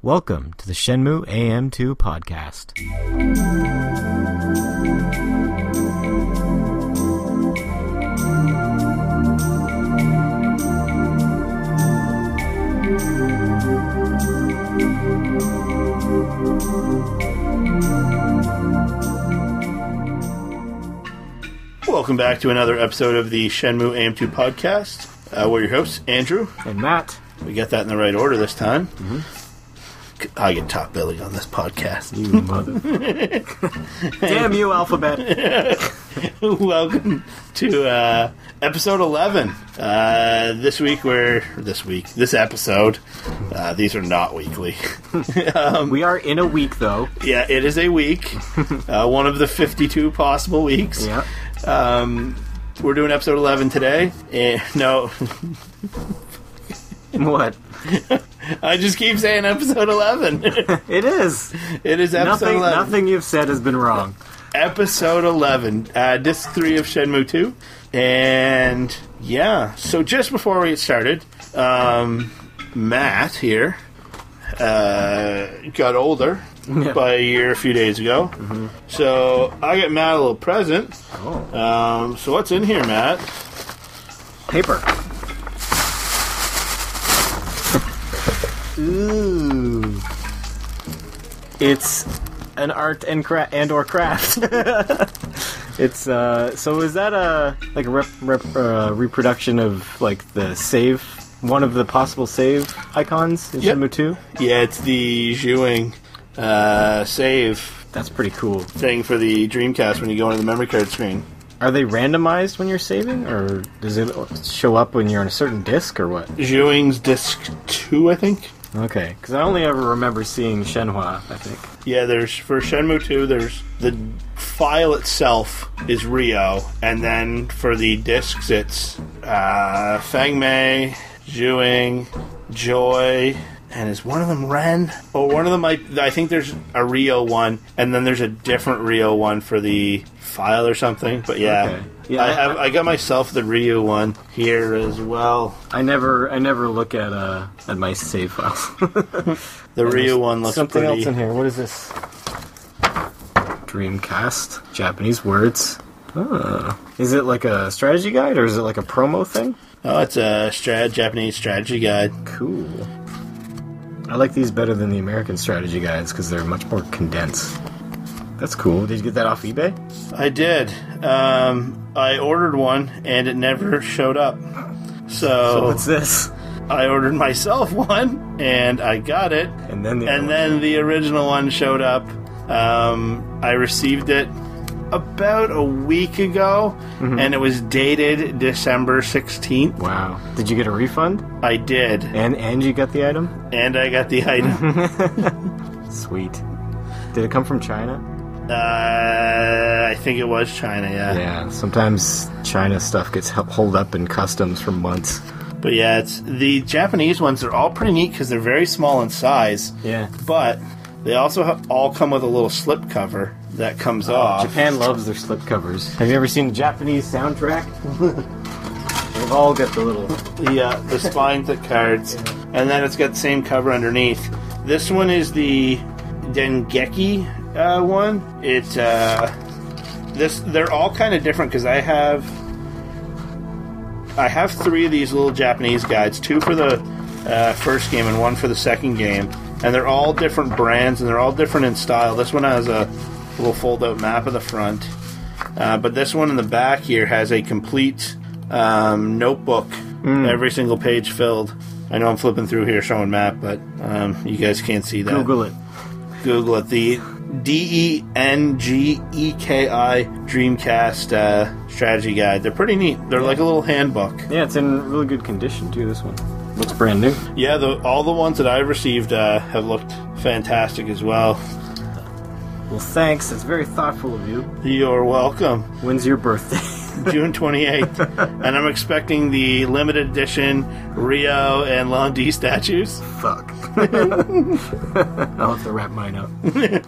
Welcome to the Shenmue AM2 podcast. Welcome back to another episode of the Shenmue AM2 podcast. We're your hosts, Andrew. And Matt. We got that in the right order this time. Mm-hmm. I get top billing on this podcast. You mother. Damn you, Alphabet. Welcome to episode 11. This episode, these are not weekly. We are in a week, though. Yeah, it is a week. One of the 52 possible weeks. Yeah. We're doing episode 11 today. No. What? I just keep saying episode 11. It is. It is episode 11. Nothing you've said has been wrong. Episode 11. Disc 3 of Shenmue 2. And, yeah. So just before we get started, Matt here got older by a year a few days ago. Mm-hmm. So I got Matt a little present. Oh. So what's in here, Matt? Paper. Ooh. It's an art and or craft. It's so is that a reproduction of like the save, one of the possible save icons in Shenmue 2? Yeah, it's the Zhuing save. That's pretty cool. Thing for the Dreamcast when you go into the memory card screen. Are they randomized when you're saving, or does it show up when you're on a certain disc, or what? Zhuing's disc 2, I think. Okay, because I only ever remember seeing Shenhua, I think. Yeah, for Shenmue 2, there's the file itself is Ryo, and then for the discs, it's Feng Mei, Zhuing, Joy, and is one of them Ren? Oh, one of them, I think there's a Ryo one, and then there's a different Ryo one for the file or something, but yeah. Okay. Yeah, I got myself the Ryu one here as well. I never look at my save files. The Ryu one looks something pretty. Else in here. What is this? Dreamcast, Japanese words. Oh. Is it like a strategy guide or is it like a promo thing? Oh, it's a Japanese strategy guide. Cool. I like these better than the American strategy guides because they're much more condensed. That's cool. Did you get that off eBay? I did. I ordered one, and it never showed up. So what's this? I ordered myself one, and I got it. And then the original one showed up. I received it about a week ago, and it was dated December 16th. Wow. Did you get a refund? I did. And you got the item? And I got the item. Sweet. Did it come from China? I think it was China, yeah. Yeah, sometimes China stuff gets holed up in customs for months. But yeah, it's the Japanese ones are all pretty neat because they're very small in size. Yeah. But they also all come with a little slip cover that comes off. Japan loves their slip covers. Have you ever seen the Japanese soundtrack? They've all got the little... the spine thick cards. Yeah. And then it's got the same cover underneath. This one is the Dengeki one. It's they're all kind of different because I have 3 of these little Japanese guides, 2 for the first game and 1 for the second game, and they're all different brands and they're all different in style. This one has a little fold-out map of the front, but this one in the back here has a complete notebook, every single page filled. I know I'm flipping through here showing map, but you guys can't see that. Google it. The DENGEKI Dreamcast strategy guide. They're pretty neat. They're like a little handbook. Yeah, it's in really good condition too, this one. Looks brand new. Yeah, all the ones that I've received have looked fantastic as well. Well, thanks. That's very thoughtful of you. You're welcome. When's your birthday? June 28th. And I'm expecting the limited edition Rio and Long D statues. Fuck. I'll have to wrap mine up. If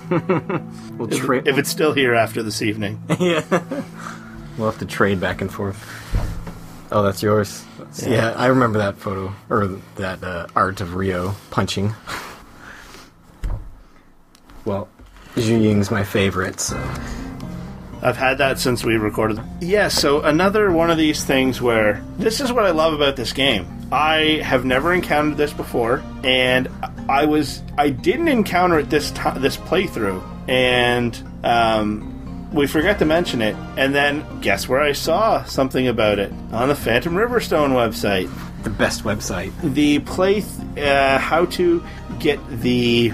it's still here after this evening. Yeah. We'll have to trade back and forth. Oh, that's yours. Yeah, I remember that photo, or that art of Rio punching. Well, Zhu Ying's my favorite, so... I've had that since we recorded. Yeah, so another one of these things where this is what I love about this game. I have never encountered this before, and I didn't encounter it this playthrough, and we forgot to mention it. And then guess where I saw something about it on the Phantom Riverstone website. The best website. The how to get the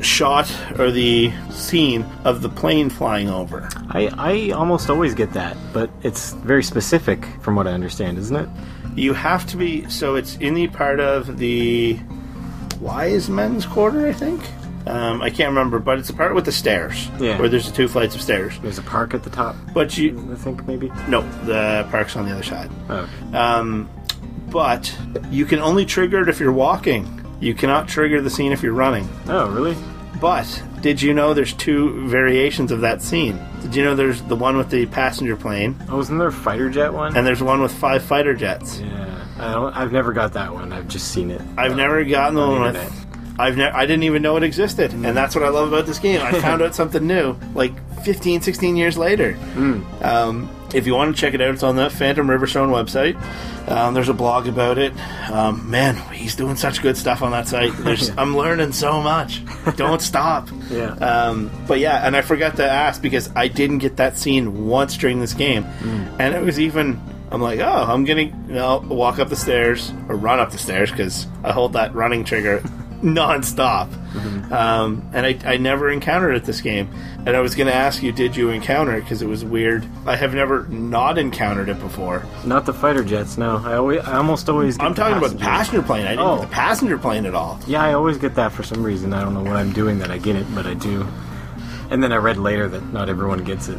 shot or the scene of the plane flying over. I almost always get that, but it's very specific from what I understand, isn't it? You have to be, so it's in the part of the Wise Men's Quarter, I think? I can't remember, but it's the part with the stairs. Yeah. Where there's the 2 flights of stairs. There's a park at the top. But I think, maybe? No, the park's on the other side. Oh, okay. But you can only trigger it if you're walking. You cannot trigger the scene if you're running. Oh, really? But did you know there's 2 variations of that scene? Did you know there's the one with the passenger plane? Oh, isn't there a fighter jet one? And there's one with 5 fighter jets. Yeah, I've never got that one. I've just seen it. I've never gotten the one with... I didn't even know it existed, and that's what I love about this game. I found out something new, like 15, 16 years later. If you want to check it out, it's on the Phantom Riverstone website. There's a blog about it. Man, he's doing such good stuff on that site. I'm learning so much. Don't stop. Yeah. But yeah, and I forgot to ask because I didn't get that scene once during this game, and it was even. I'm like, oh, I'm gonna walk up the stairs or run up the stairs because I hold that running trigger non-stop. And I never encountered it this game, and I was going to ask you, did you encounter it, because it was weird. I have never not encountered it before. Not the fighter jets, no. I almost always get I'm talking about the passenger plane. I didn't get the passenger plane at all. Yeah, I always get that for some reason. I don't know what I'm doing that I get it, but I do. And then I read later that not everyone gets it.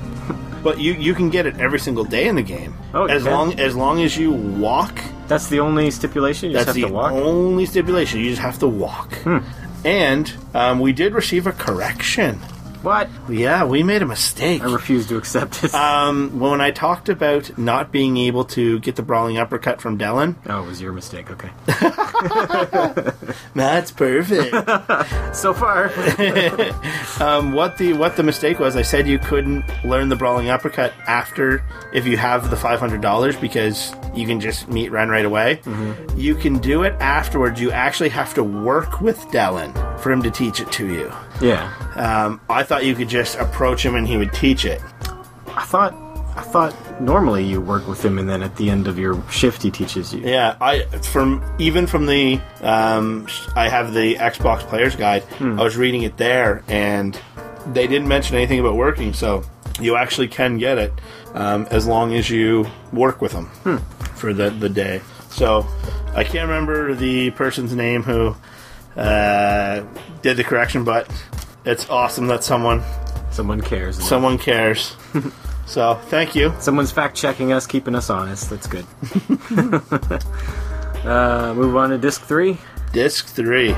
But you can get it every single day in the game. Oh, as long as you walk. That's the only stipulation? You just have to walk? That's the only stipulation. You just have to walk. And we did receive a correction. What? Yeah, we made a mistake. I refuse to accept it. When I talked about not being able to get the brawling uppercut from Dellen... Oh, it was your mistake, okay. That's perfect. So far. What the mistake was, I said you couldn't learn the brawling uppercut after, if you have the $500, because you can just meet Ren right away. You can do it afterwards. You actually have to work with Dellen for him to teach it to you. Yeah. I thought you could just approach him and he would teach it. I thought normally you work with him and then at the end of your shift he teaches you. Yeah, from the I have the Xbox Player's Guide. I was reading it there, and they didn't mention anything about working, so you actually can get it as long as you work with him for the day. So I can't remember the person's name who did the correction, but it's awesome that someone cares. Someone cares. So, thank you. Someone's fact-checking us, keeping us honest. That's good. Move on to Disc 3. Disc 3.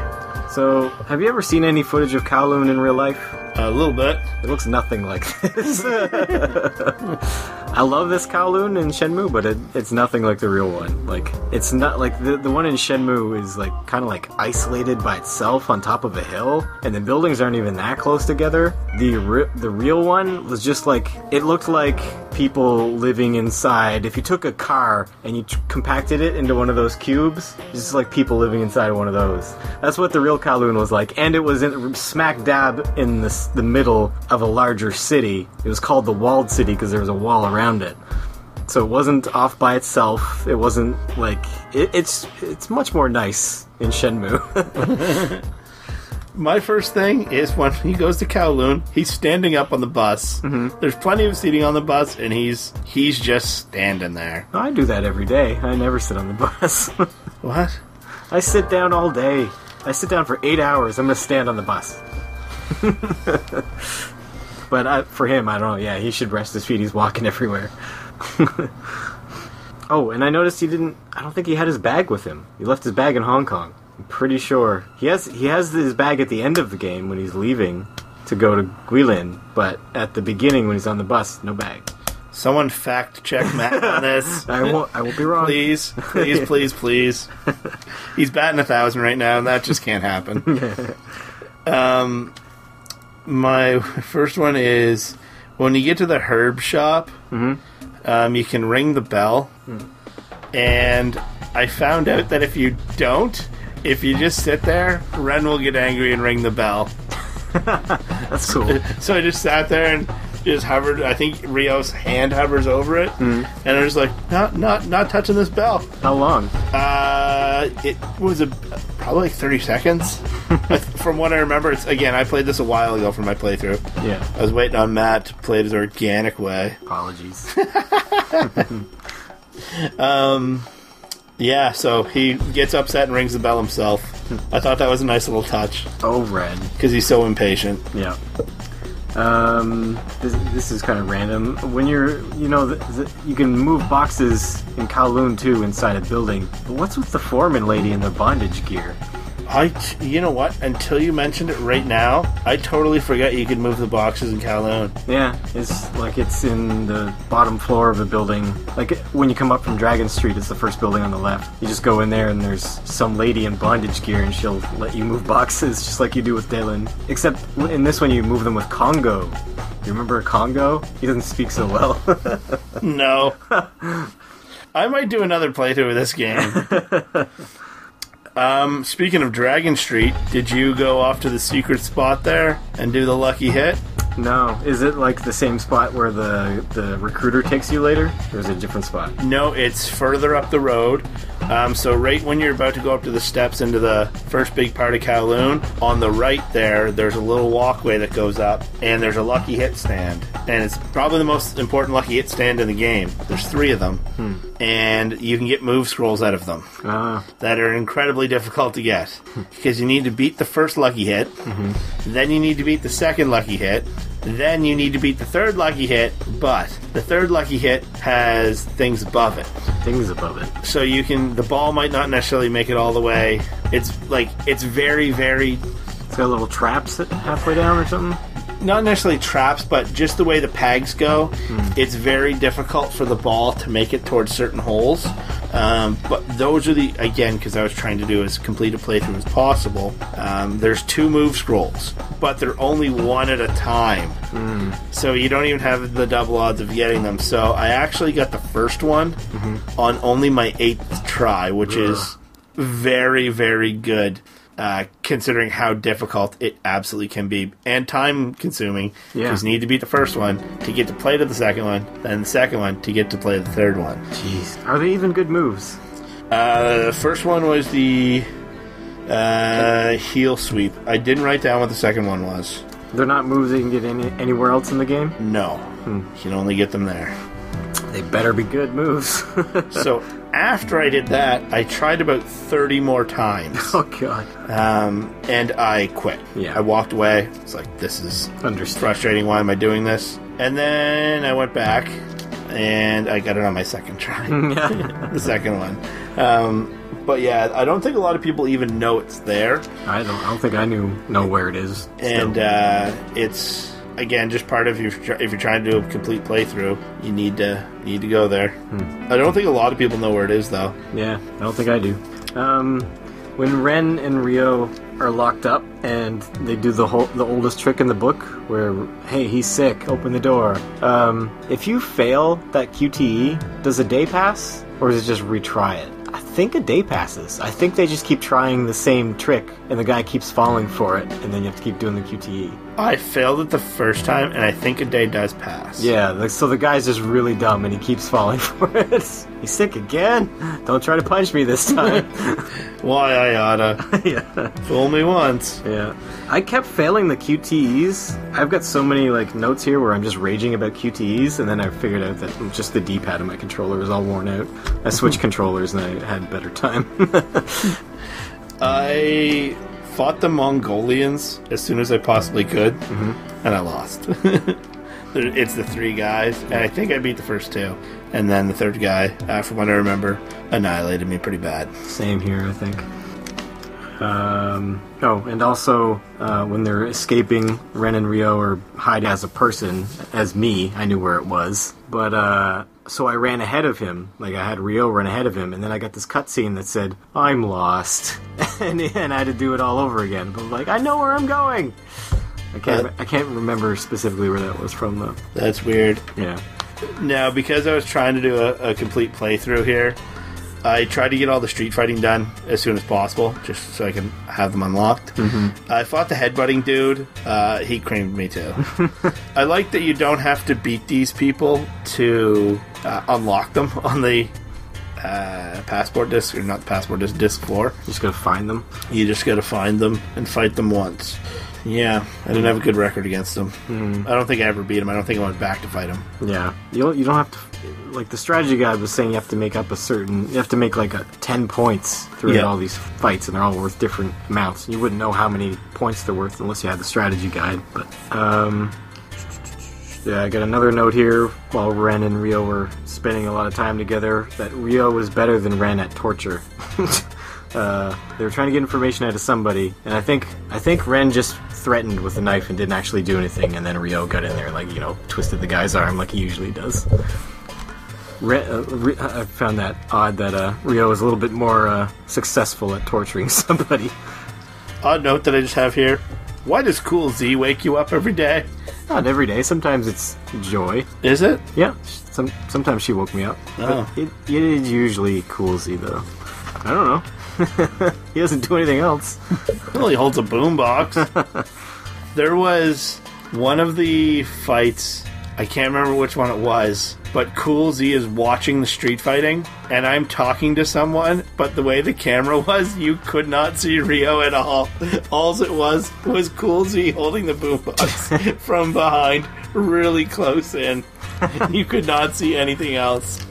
So, have you ever seen any footage of Kowloon in real life? A little bit. It looks nothing like this. I love this Kowloon in Shenmue, but it's nothing like the real one. Like, it's not like the one in Shenmue is like kind of like isolated by itself on top of a hill, and the buildings aren't even that close together. The real one was just like, it looked like people living inside. If you took a car and you compacted it into one of those cubes, it's just like people living inside one of those. That's what the real Kowloon was like, and it was smack dab in the middle of a larger city. It was called the Walled City because there was a wall around it. So it wasn't off by itself. It wasn't like... It's much more nice in Shenmue. My first thing is when he goes to Kowloon, he's standing up on the bus. There's plenty of seating on the bus, and he's just standing there. I do that every day. I never sit on the bus. What? I sit down all day. I sit down for 8 hours. I'm going to stand on the bus. But for him, I don't know. Yeah, he should rest his feet. He's walking everywhere. Oh, and I noticed I don't think he had his bag with him. He left his bag in Hong Kong. I'm pretty sure. He has his bag at the end of the game when he's leaving to go to Guilin, but at the beginning when he's on the bus, no bag. Someone fact check Matt on this. I won't be wrong. Please. He's batting 1,000 right now, and that just can't happen. My first one is when you get to the herb shop, you can ring the bell. And I found out that if you just sit there, Ren will get angry and ring the bell. That's cool. So I just sat there and just hovered. I think Rio's hand hovers over it, and I was like, not touching this bell. How long? It was probably like 30 seconds. From what I remember, I played this a while ago for my playthrough. Yeah. I was waiting on Matt to play it his organic way. Apologies. Yeah, so he gets upset and rings the bell himself. I thought that was a nice little touch. Oh, Ren. Because he's so impatient. Yeah. This is kind of random. When you're, you can move boxes in Kowloon 2 inside a building, but what's with the foreman lady and the bondage gear? You know what? Until you mentioned it right now, I totally forgot you could move the boxes in Kowloon. Yeah, it's in the bottom floor of a building. Like, when you come up from Dragon Street, it's the first building on the left. You just go in there and there's some lady in bondage gear and she'll let you move boxes just like you do with Dalen. Except in this one you move them with Congo. You remember Congo? He doesn't speak so well. No. I might do another playthrough of this game. Speaking of Dragon Street, did you go off to the secret spot there and do the lucky hit? No. Is it like the same spot where the recruiter takes you later? Or is it a different spot? No, it's further up the road. So right when you're about to go up to the steps into the first big part of Kowloon, on the right there's a little walkway that goes up, and there's a lucky hit stand. And it's probably the most important lucky hit stand in the game. There's 3 of them. And you can get move scrolls out of them that are incredibly difficult to get. Because you need to beat the first lucky hit, then you need to beat the second lucky hit, then you need to beat the third lucky hit, but the third lucky hit has things above it. Things above it. So the ball might not necessarily make it all the way. It's very, very... It's got little traps halfway down or something? Not necessarily traps, but just the way the pegs go, it's very difficult for the ball to make it towards certain holes. But those are again, because I was trying to do as complete a playthrough as possible, there's 2 move scrolls, but they're only 1 at a time. So you don't even have the double odds of getting them. So I actually got the first one on only my 8th try, which is very, very good. Considering how difficult it absolutely can be and time consuming, because you need to beat the first one to get to play to the second one, then the second one to get to play the third one. Jeez, are they even good moves? The first one was the heel sweep. I didn't write down what the second one was. They're not moves that you can get anywhere else in the game? No, you can only get them there. They better be good moves. So after I did that, I tried about 30 more times. Oh, God. And I quit. Yeah. I walked away. It's like, this is frustrating. Why am I doing this? And then I went back, and I got it on my second try. The second one. But yeah, I don't think a lot of people even know it's there. I don't think I know where it is. And it's... Again, just part of if you're trying to do a complete playthrough, you need to go there. I don't think a lot of people know where it is, though. Yeah, I don't think I do. When Ren and Rio are locked up and they do the oldest trick in the book, where hey, he's sick, open the door. If you fail that QTE, does a day pass, or is it just retry it? I think a day passes. I think they just keep trying the same trick, and the guy keeps falling for it, and then you have to keep doing the QTE. I failed it the first time, and I think a day does pass. Yeah, so the guy's just really dumb, and he keeps falling for it. He's sick again? Don't try to punch me this time. Why I oughta. Yeah. Fool me once. Yeah. I kept failing the QTEs. I've got so many notes here where I'm just raging about QTEs, and then I figured out that just the D-pad of my controller was all worn out. I switched controllers, and I had better time. I fought the Mongolians as soon as I possibly could, and I lost. It's the 3 guys, and I think I beat the first 2. And then the third guy, from what I remember, annihilated me pretty bad. Same here, I think. And also, when they're escaping, Ren and Rio are hiding as a person, as me. I knew where it was. But, so I ran ahead of him. I had Rio run ahead of him, and then I got this cutscene that said, I'm lost. and I had to do it all over again. But, I know where I'm going! I can't remember specifically where that was from, though. That's weird. Yeah. Now, because I was trying to do a complete playthrough here, I tried to get all the street fighting done as soon as possible, just so I can have them unlocked. Mm-hmm. I fought the headbutting dude. He creamed me, too. I like that you don't have to beat these people to unlock them on the passport disc, or not the passport disc, disc 4. You just gotta find them. You just gotta find them and fight them once. Yeah, I didn't have a good record against them. I don't think I ever beat him. I don't think I went back to fight him. Yeah, you don't have to. Like the strategy guide was saying, you have to make up you have to make like 10 points throughout all these fights, and they're all worth different amounts. You wouldn't know how many points they're worth unless you had the strategy guide. But yeah, I got another note here. While Ren and Ryo were spending a lot of time together, that Ryo was better than Ren at torture. They were trying to get information out of somebody, and I think Ren just threatened with a knife and didn't actually do anything, and then Ryo got in there and, like, twisted the guy's arm like he usually does. I found that odd that Ryo was a little bit more successful at torturing somebody. Odd note that I just have here. Why does Cool Z wake you up every day? Not every day. Sometimes it's Joy. Is it? Yeah. Sometimes she woke me up. Oh. But it is usually Cool Z, though. I don't know. He doesn't do anything else. Well, he holds a boombox. There was one of the fights, I can't remember which one it was, but Cool Z is watching the street fighting, and I'm talking to someone, but the way the camera was, you could not see Ryo at all. All it was Cool Z holding the boombox from behind, really close in. You could not see anything else.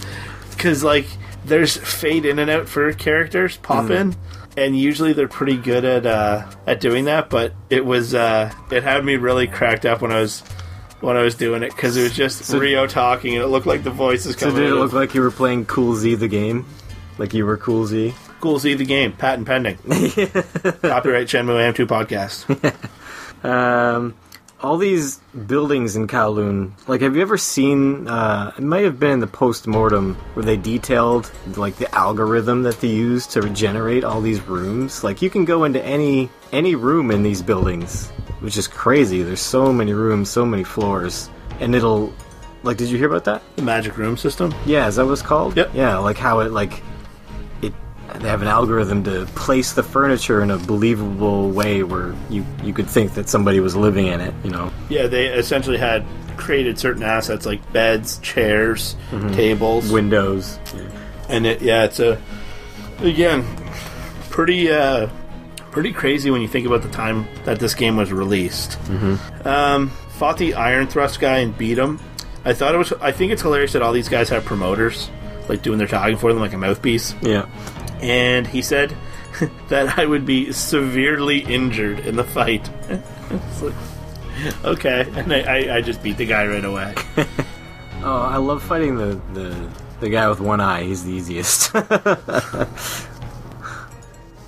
Because, like, there's fade in and out for characters, pop in, and usually they're pretty good at doing that, but it was, it had me really cracked up when I was doing it, because it was just Ryo talking, and it looked like the voices coming. So did it look like you were playing Cool Z the game? Like you were Cool Z? Cool Z the game. Patent pending. Copyright Shenmue AM2 podcast. All these buildings in Kowloon, like, have you ever seen, it might have been in the post-mortem, where they detailed, like, the algorithm that they use to regenerate all these rooms? Like, you can go into any room in these buildings, which is crazy. There's so many rooms, so many floors, and it'll, like, did you hear about that? The magic room system? Yeah, is that what it's called? Yep. Yeah, like how it, they have an algorithm to place the furniture in a believable way where you could think that somebody was living in it, Yeah, they essentially had created certain assets like beds, chairs, tables, windows. Yeah. And it's again, pretty crazy when you think about the time that this game was released. Fought the Iron Thrust guy and beat him. I think it's hilarious that all these guys have promoters, like doing their talking for them like a mouthpiece. Yeah. And he said that I would be severely injured in the fight. It's like, okay, and I just beat the guy right away. Oh, I love fighting the guy with one eye. He's the easiest.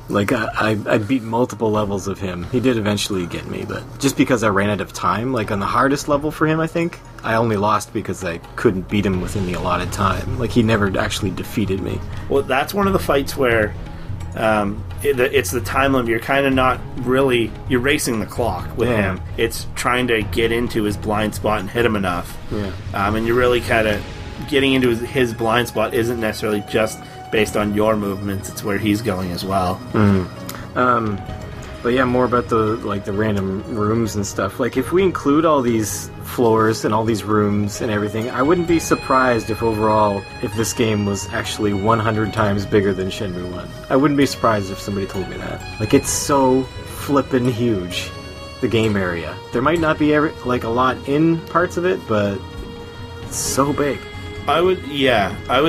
Like, I beat multiple levels of him. He did eventually get me, but just because I ran out of time, like on the hardest level for him, I think, I only lost because I couldn't beat him within the allotted time. Like, he never actually defeated me. Well, that's one of the fights where it's the time limit. You're kind of not really... You're racing the clock with him. It's trying to get into his blind spot and hit him enough. Yeah. And you're really kind of... Getting into his blind spot isn't necessarily just based on your movements, it's where he's going as well. But yeah, more about the random rooms and stuff. Like, if we include all these floors and all these rooms and everything, I wouldn't be surprised if overall, if this game was actually 100 times bigger than Shenmue 1. I wouldn't be surprised if somebody told me that. Like, it's so flippin' huge, the game area. There might not be a lot in parts of it, but it's so big. I would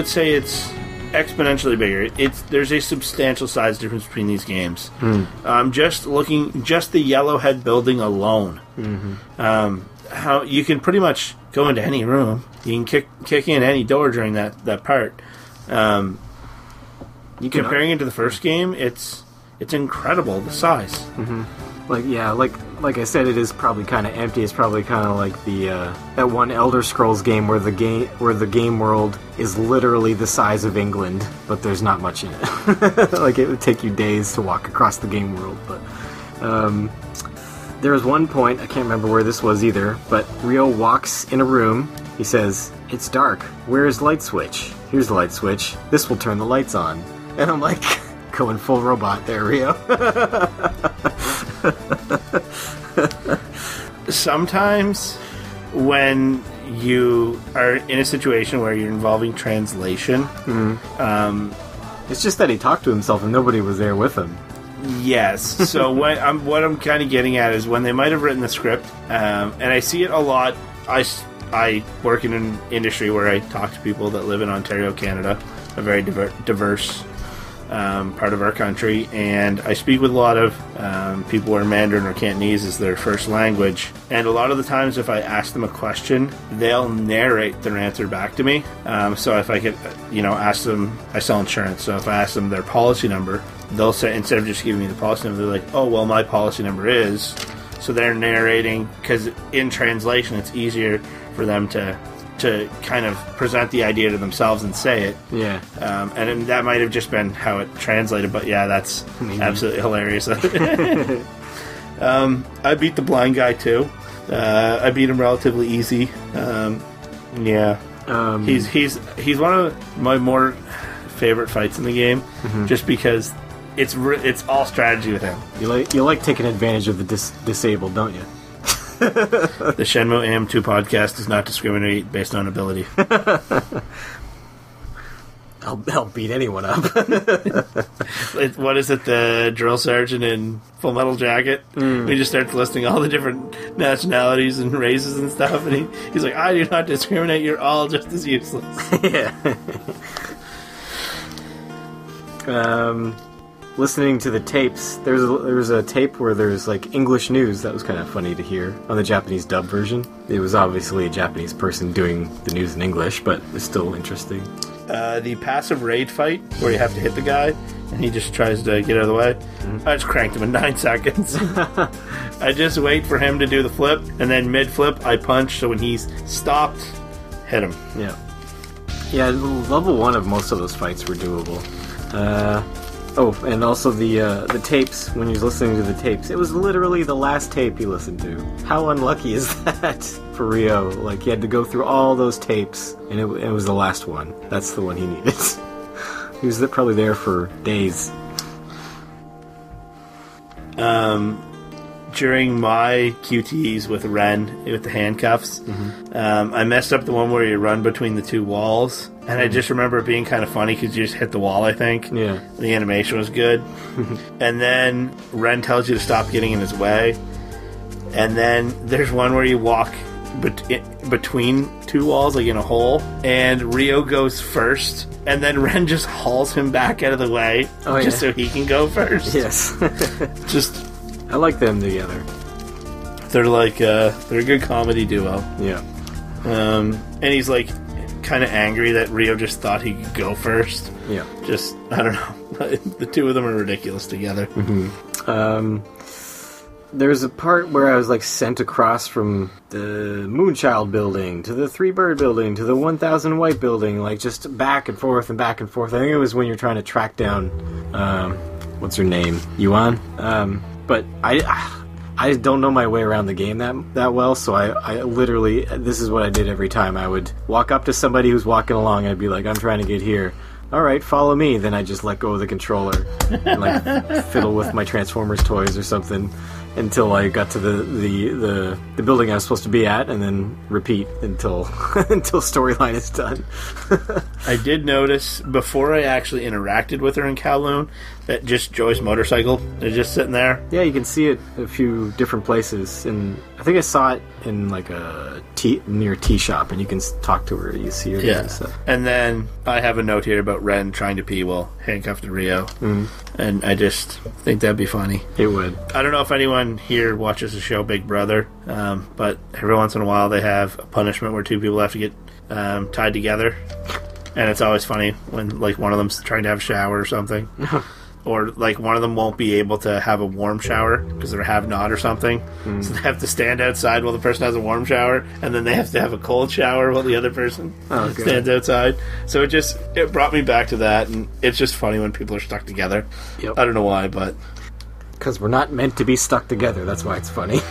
say it's exponentially bigger. There's a substantial size difference between these games. Just the Yellowhead building alone. How you can pretty much go into any room. You can kick in any door during that part. Comparing it to the first game, it's incredible, the size. Like I said, it is probably kind of empty. It's probably kind of like the that one Elder Scrolls game where the game world is literally the size of England, but there's not much in it. Like, it would take you days to walk across the game world. But There was one point, I can't remember where this was either, but Ryo walks in a room. He says, "It's dark. Where's light switch? Here's the light switch. This will turn the lights on." And I'm like, going full robot there, Ryo. Sometimes when you are in a situation where you're involving translation, it's just that he talked to himself and nobody was there with him. Yes. So what I'm kind of getting at is when they might have written the script, and I see it a lot. I work in an industry where I talk to people that live in Ontario, Canada, a very diverse part of our country, and I speak with a lot of people where Mandarin or Cantonese is their first language, and a lot of the times if I ask them a question, they'll narrate their answer back to me. So if I could, ask them, I sell insurance, so if I ask them their policy number, they'll say, instead of just giving me the policy number, they're like, "Oh, well, my policy number is," so they're narrating, because in translation it's easier for them to kind of present the idea to themselves and say it. Yeah. And that might have just been how it translated, but yeah, that's absolutely hilarious. I beat the blind guy too. I beat him relatively easy. Yeah. He's one of my more favorite fights in the game, just because it's all strategy with him. You like taking advantage of the disabled, don't you? The Shenmue AM2 podcast does not discriminate based on ability. I'll beat anyone up. What is it, the drill sergeant in Full Metal Jacket? He just starts listing all the different nationalities and races and stuff, and he's like, "I do not discriminate, you're all just as useless." Yeah. Listening to the tapes, there was a tape where there's like English news that was kind of funny to hear on the Japanese dub version. It was obviously a Japanese person doing the news in English, but it's still interesting. The passive raid fight where you have to hit the guy and he just tries to get out of the way. I just cranked him in 9 seconds. I just wait for him to do the flip, and then mid flip I punch, so when he's stopped, hit him. Yeah, level 1 of most of those fights were doable. Oh, and also the tapes, when he was listening to the tapes, it was literally the last tape he listened to. How unlucky is that for Ryo? Like, he had to go through all those tapes, and it was the last one. That's the one he needed. He was probably there for days. During my QTs with Ren, with the handcuffs, I messed up the one where you run between the 2 walls, and I just remember it being kind of funny because you just hit the wall, I think. Yeah. The animation was good. And then Ren tells you to stop getting in his way, and then there's one where you walk between 2 walls, like in a hole, and Ryo goes first, and then Ren just hauls him back out of the way, just so he can go first. Yes. Just... I like them together. They're like they're a good comedy duo. Yeah. And he's like kind of angry that Ryo just thought he could go first. Yeah. Just, I don't know. The two of them are ridiculous together. There's a part where I was like sent across from the Moonchild building to the 3 Bird building to the 1000 White building, like just back and forth and back and forth. I think it was when you're trying to track down what's her name? Yuan? But I don't know my way around the game that well, so I literally, this is what I did every time. I would walk up to somebody who's walking along, and I'd be like, "I'm trying to get here." "Alright, follow me." Then I just let go of the controller and like fiddle with my Transformers toys or something until I got to the building I was supposed to be at, and then repeat until storyline is done. I did notice before I actually interacted with her in Kowloon that just Joy's motorcycle is just sitting there. Yeah, you can see it a few different places, and I think I saw it in like a near tea shop, and you can talk to her. You see her. Yeah, and then I have a note here about Ren trying to pee while handcuffed to Ryo, and I just think that'd be funny. It would. I don't know if anyone here watches the show Big Brother, but every once in a while they have a punishment where 2 people have to get tied together, and it's always funny when like one of them's trying to have a shower or something. Or, like, one of them won't be able to have a warm shower because they're have-not or something. So they have to stand outside while the person has a warm shower, and then they have to have a cold shower while the other person stands outside. So it brought me back to that, and it's just funny when people are stuck together. Yep. I don't know why, but... Because we're not meant to be stuck together. That's why it's funny.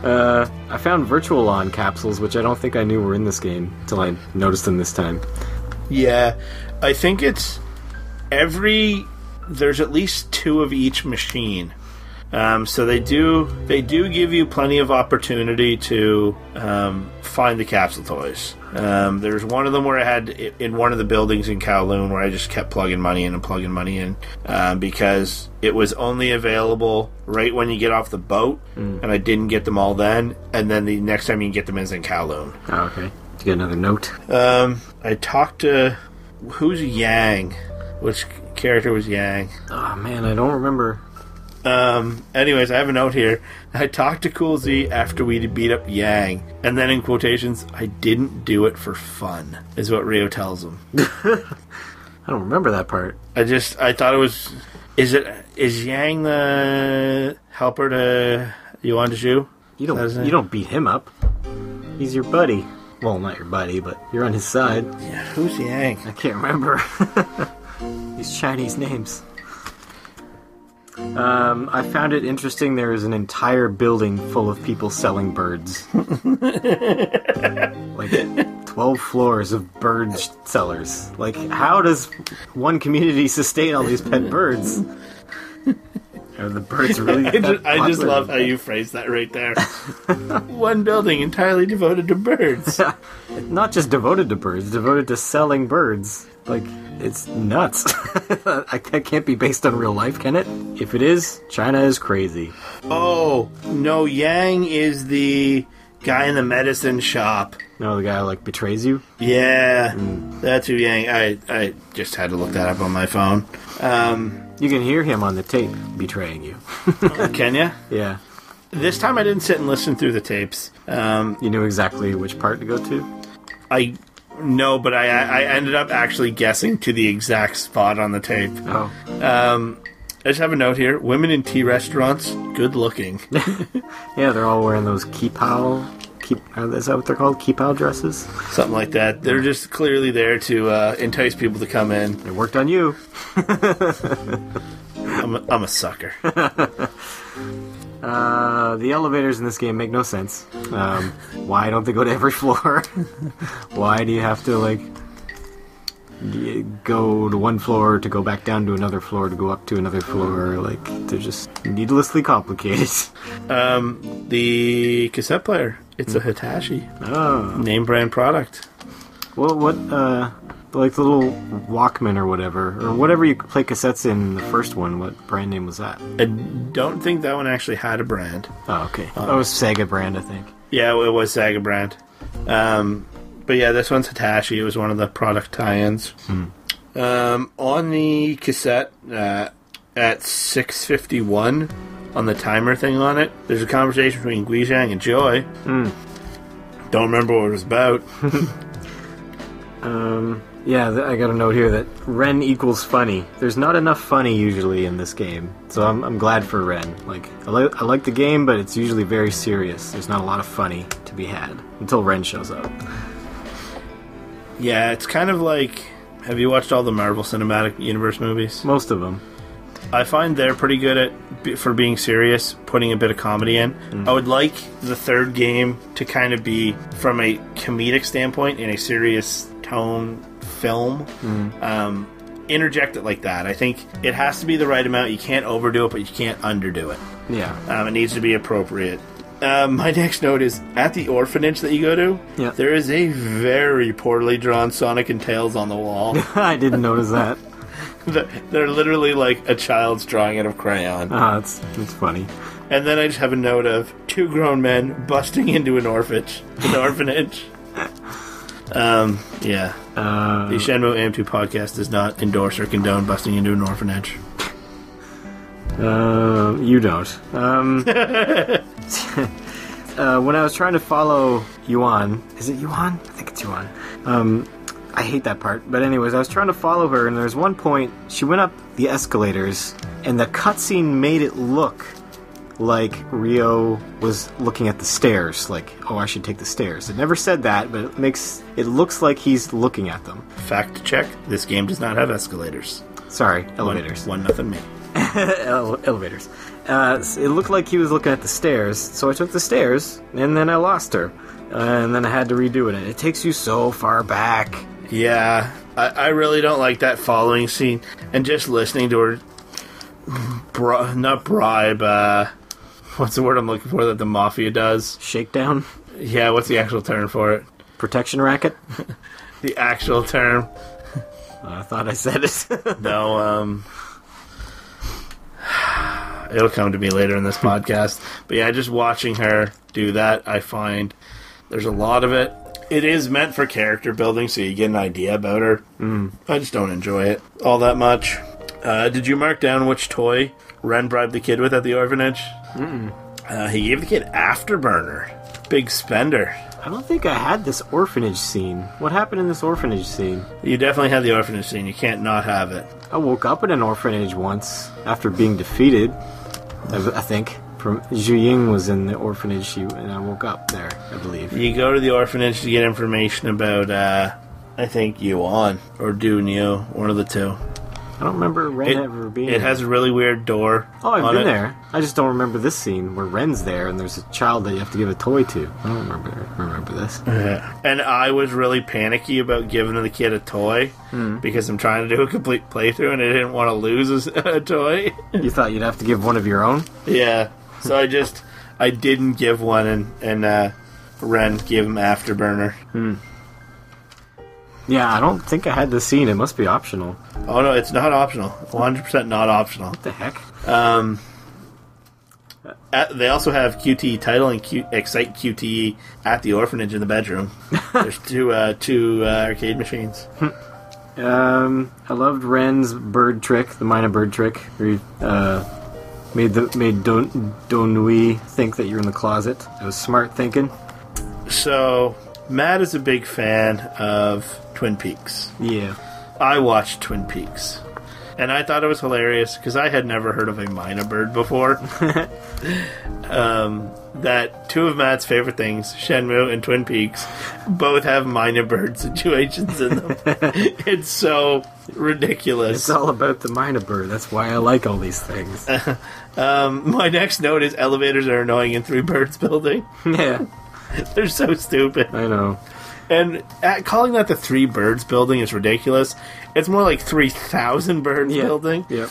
I found virtual on capsules, which I don't think I knew were in this game until I noticed them this time. Yeah, I think it's there's at least 2 of each machine. So they do give you plenty of opportunity to find the capsule toys. There's one of them where I had in one of the buildings in Kowloon where I just kept plugging money in because it was only available right when you get off the boat, and I didn't get them all then. And then the next time you can get them is in Kowloon. Oh, okay. Did you get another note? I talked to who's Yang? Which character was Yang? Oh man, I don't remember. Anyways, I have a note here. I talked to Cool Z after we beat up Yang, and then in quotations, I didn't do it for fun, is what Rio tells him. I don't remember that part. I thought it was... Is Yang the helper to Yuan Zhu? You don't beat him up. He's your buddy. Well, not your buddy, but you're on his side. Yeah, who's Yang? I can't remember. These Chinese names. I found it interesting there is an entire building full of people selling birds. Like 12 floors of bird sellers. Like, how does one community sustain all these pet birds? Are the birds really I just love how you phrased that right there. One building entirely devoted to birds. Not just devoted to birds, devoted to selling birds. Like, it's nuts. That can't be based on real life, can it? If it is, China is crazy. Oh, no, Yang is the guy in the medicine shop. No, the guy who, like, betrays you? Yeah, that's who Yang... I just had to look that up on my phone. You can hear him on the tape betraying you. Can ya? Yeah. This time I didn't sit and listen through the tapes. You knew exactly which part to go to? No, but I ended up actually guessing to the exact spot on the tape. Oh. I just have a note here. Women in tea restaurants, good looking. Yeah, they're all wearing those kipao. Is that what they're called? Kipao dresses? Something like that. They're just clearly there to entice people to come in. It worked on you. I'm a sucker. The elevators in this game make no sense. Why don't they go to every floor? Why do you have to, like, go to one floor to go back down to another floor to go up to another floor? Like, they're just needlessly complicated. The cassette player. It's a Hitachi. Oh. Name brand product. Well, what, like the little Walkman or whatever you play cassettes in the first one, what brand name was that? I don't think that one actually had a brand. Oh, okay. That was Sega brand, I think. Yeah, it was Sega brand. But yeah, this one's Hitachi. It was one of the product tie-ins. On the cassette, at 6:51, on the timer thing on it, there's a conversation between Guizhang and Joy. Don't remember what it was about. Yeah, I got a note here that Ren equals funny. There's not enough funny usually in this game, so I'm glad for Ren. Like, I like the game, but it's usually very serious. There's not a lot of funny to be had until Ren shows up. Yeah, it's kind of like... Have you watched all the Marvel Cinematic Universe movies? Most of them. I find they're pretty good at, for being serious, putting a bit of comedy in. I would like the third game to kind of be, from a comedic standpoint, in a serious tone film. Interject it like that. I think it has to be the right amount. You can't overdo it, but you can't underdo it. Yeah. It needs to be appropriate. My next note is, at the orphanage that you go to, there is a very poorly drawn Sonic and Tails on the wall. I didn't notice that. They're literally like a child's drawing out of crayon. That's funny. And then I just have a note of 2 grown men busting into an orphanage. Yeah. The Shenmue AM2 podcast does not endorse or condone busting into an orphanage. You don't. When I was trying to follow Yuan... Is it Yuan? I think it's Yuan. I hate that part. But anyways, I was trying to follow her, and there was one point, she went up the escalators, and the cutscene made it look like Rio was looking at the stairs. Like, oh, I should take the stairs. It never said that, but it looks like he's looking at them. Fact check, this game does not have escalators. Sorry, elevators. 1-0 me. Elevators. It looked like he was looking at the stairs, so I took the stairs, and then I lost her. And then I had to redo it. And it takes you so far back. Yeah, I really don't like that following scene. And just listening to her... not bribe, what's the word I'm looking for that the Mafia does? Shakedown? Yeah, what's the actual term for it? Protection racket? The actual term. I thought I said it. No, it'll come to me later in this podcast. But yeah, just watching her do that, I find there's a lot of it. It is meant for character building, so you get an idea about her. I just don't enjoy it all that much. Did you mark down which toy Ren bribed the kid with at the orphanage? He gave the kid Afterburner. Big spender. I don't think I had this orphanage scene. What happened in this orphanage scene? You definitely had the orphanage scene. You can't not have it. I woke up in an orphanage once after being defeated. I think. Zhu Ying was in the orphanage, and I woke up there, I believe. You go to the orphanage to get information about, I think, Yuan or Dunyu, one of the two. I don't remember Ren ever being there. It has a really weird door. Oh, I've been there. I just don't remember this scene where Ren's there and there's a child that you have to give a toy to. I don't remember this. Yeah. And I was really panicky about giving the kid a toy because I'm trying to do a complete playthrough and I didn't want to lose a toy. You thought you'd have to give one of your own? Yeah. So I didn't give one and Ren gave him Afterburner. Yeah, I don't think I had this scene. It must be optional. Oh, no, it's not optional. 100% not optional. What the heck? They also have QTE title and Excite QTE at the orphanage in the bedroom. There's two arcade machines. I loved Ren's bird trick, the Mina bird trick, where he made Donui think that you're in the closet. It was smart thinking. So, Matt is a big fan of Twin Peaks. Yeah. I watched Twin Peaks. And I thought it was hilarious because I had never heard of a Mina bird before. That two of Matt's favorite things, Shenmue and Twin Peaks, both have Mina bird situations in them. It's so ridiculous. It's all about the Mina bird. That's why I like all these things. My next note is elevators are annoying in Three Birds Building. Yeah. They're so stupid. I know. And calling that the Three Birds Building is ridiculous. It's more like 3,000 Birds Building. Yep.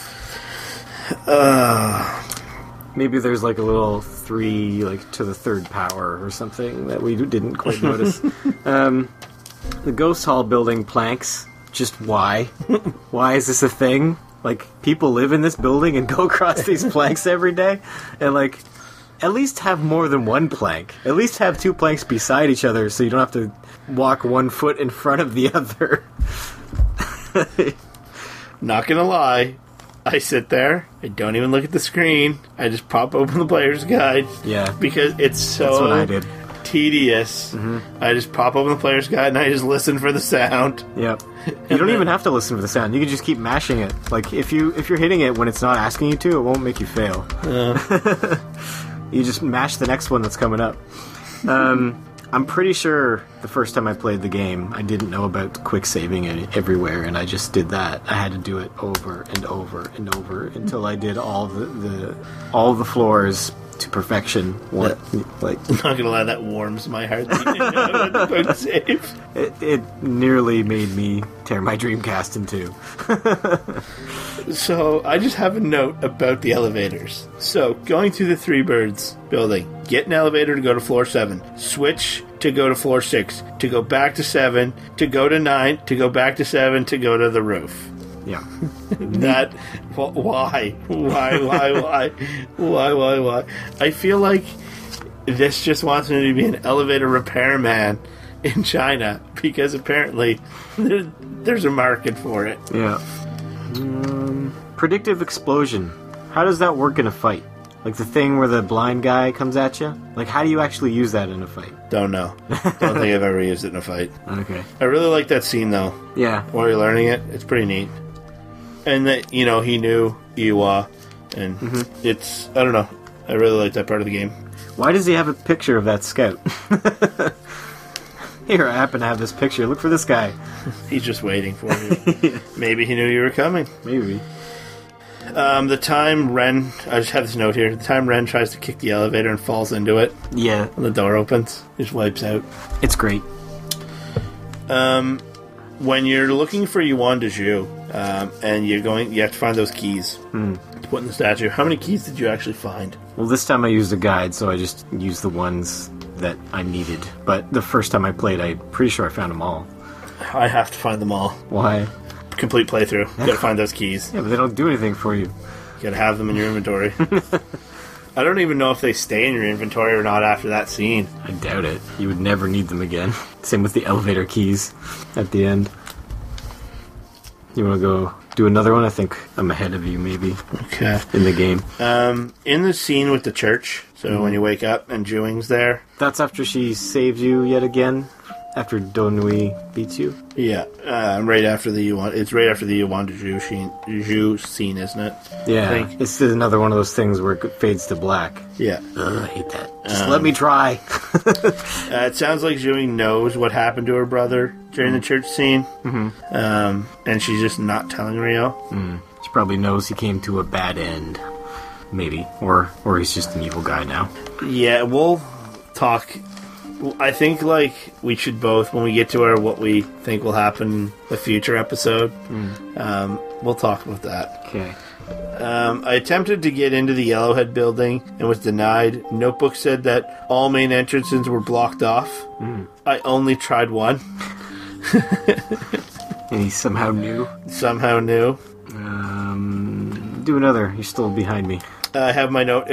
Maybe there's like a little 3, like to the third power or something that we didn't quite notice. The Ghost Hall building planks. Just why? Why is this a thing? Like, people live in this building and go across these planks every day? And like... At least have more than one plank. At least have 2 planks beside each other so you don't have to walk 1 foot in front of the other. Not gonna lie, I sit there, I don't even look at the screen, I just pop open the player's guide. Yeah. Because it's so That's what I did. Tedious. I just pop open the player's guide and I just listen for the sound. Yep. You don't even have to listen for the sound. You can just keep mashing it. Like, if you're hitting it when it's not asking you to, it won't make you fail. You just mash the next one that's coming up. I'm pretty sure the first time I played the game, I didn't know about quick saving everywhere, and I just did that. I had to do it over and over and over until I did all the floors to perfection. Like, I'm not gonna lie, that warms my heart. Quick save. It nearly made me tear my Dreamcast in two. So, I just have a note about the elevators. So, going through the Three Birds building, get an elevator to go to floor 7, switch to go to floor 6, to go back to 7, to go to 9, to go back to 7, to go to the roof. Yeah. That, why? Why? I feel like this just wants me to be an elevator repairman in China, because apparently there's a market for it. Yeah. Predictive explosion. How does that work in a fight? Like the thing where the blind guy comes at you? Like, how do you actually use that in a fight? Don't know. Don't think I've ever used it in a fight. Okay. I really like that scene, though. Yeah. While you're learning it, it's pretty neat. And that, he knew Iwa, and it's, I don't know. I really like that part of the game. Why does he have a picture of that scout? Here, I happen to have this picture. Look for this guy. He's just waiting for you. Maybe he knew you were coming. Maybe. The time Ren... I just have this note here. The time Ren tries to kick the elevator and falls into it. Yeah. And the door opens. Just wipes out. It's great. When you're looking for Yuan de Zhu, and you have to find those keys to put in the statue. How many keys did you actually find? Well, this time I used a guide, so I just used the ones that I needed. But the first time I played, I'm pretty sure I found them all. I have to find them all. Why? Complete playthrough. You gotta find those keys. Yeah, but they don't do anything for you. You gotta have them in your inventory. I don't even know if they stay in your inventory or not after that scene. I doubt it. You would never need them again. Same with the elevator keys at the end. You want to go do another one? I think I'm ahead of you, maybe. Okay. In the game. In the scene with the church, so when you wake up and Juing's there. That's after she saves you yet again? After Donui beats you? Yeah, right after the Yuan. It's right after the Yuan de Zhu scene, isn't it? Yeah, I think. It's another one of those things where it fades to black. Yeah. Ugh, I hate that. Just let me try. It sounds like Juing knows what happened to her brother during the church scene. Mm-hmm. And she's just not telling Rio. She probably knows he came to a bad end. Maybe. Or he's just an evil guy now. Yeah, we'll talk... I think, we should both, when we get to what we think will happen the future episode, we'll talk about that. Okay. I attempted to get into the Yellowhead building and was denied. Notebook said that all main entrances were blocked off. I only tried one. And he somehow knew? Somehow knew. Do another. You're still behind me. I have my note.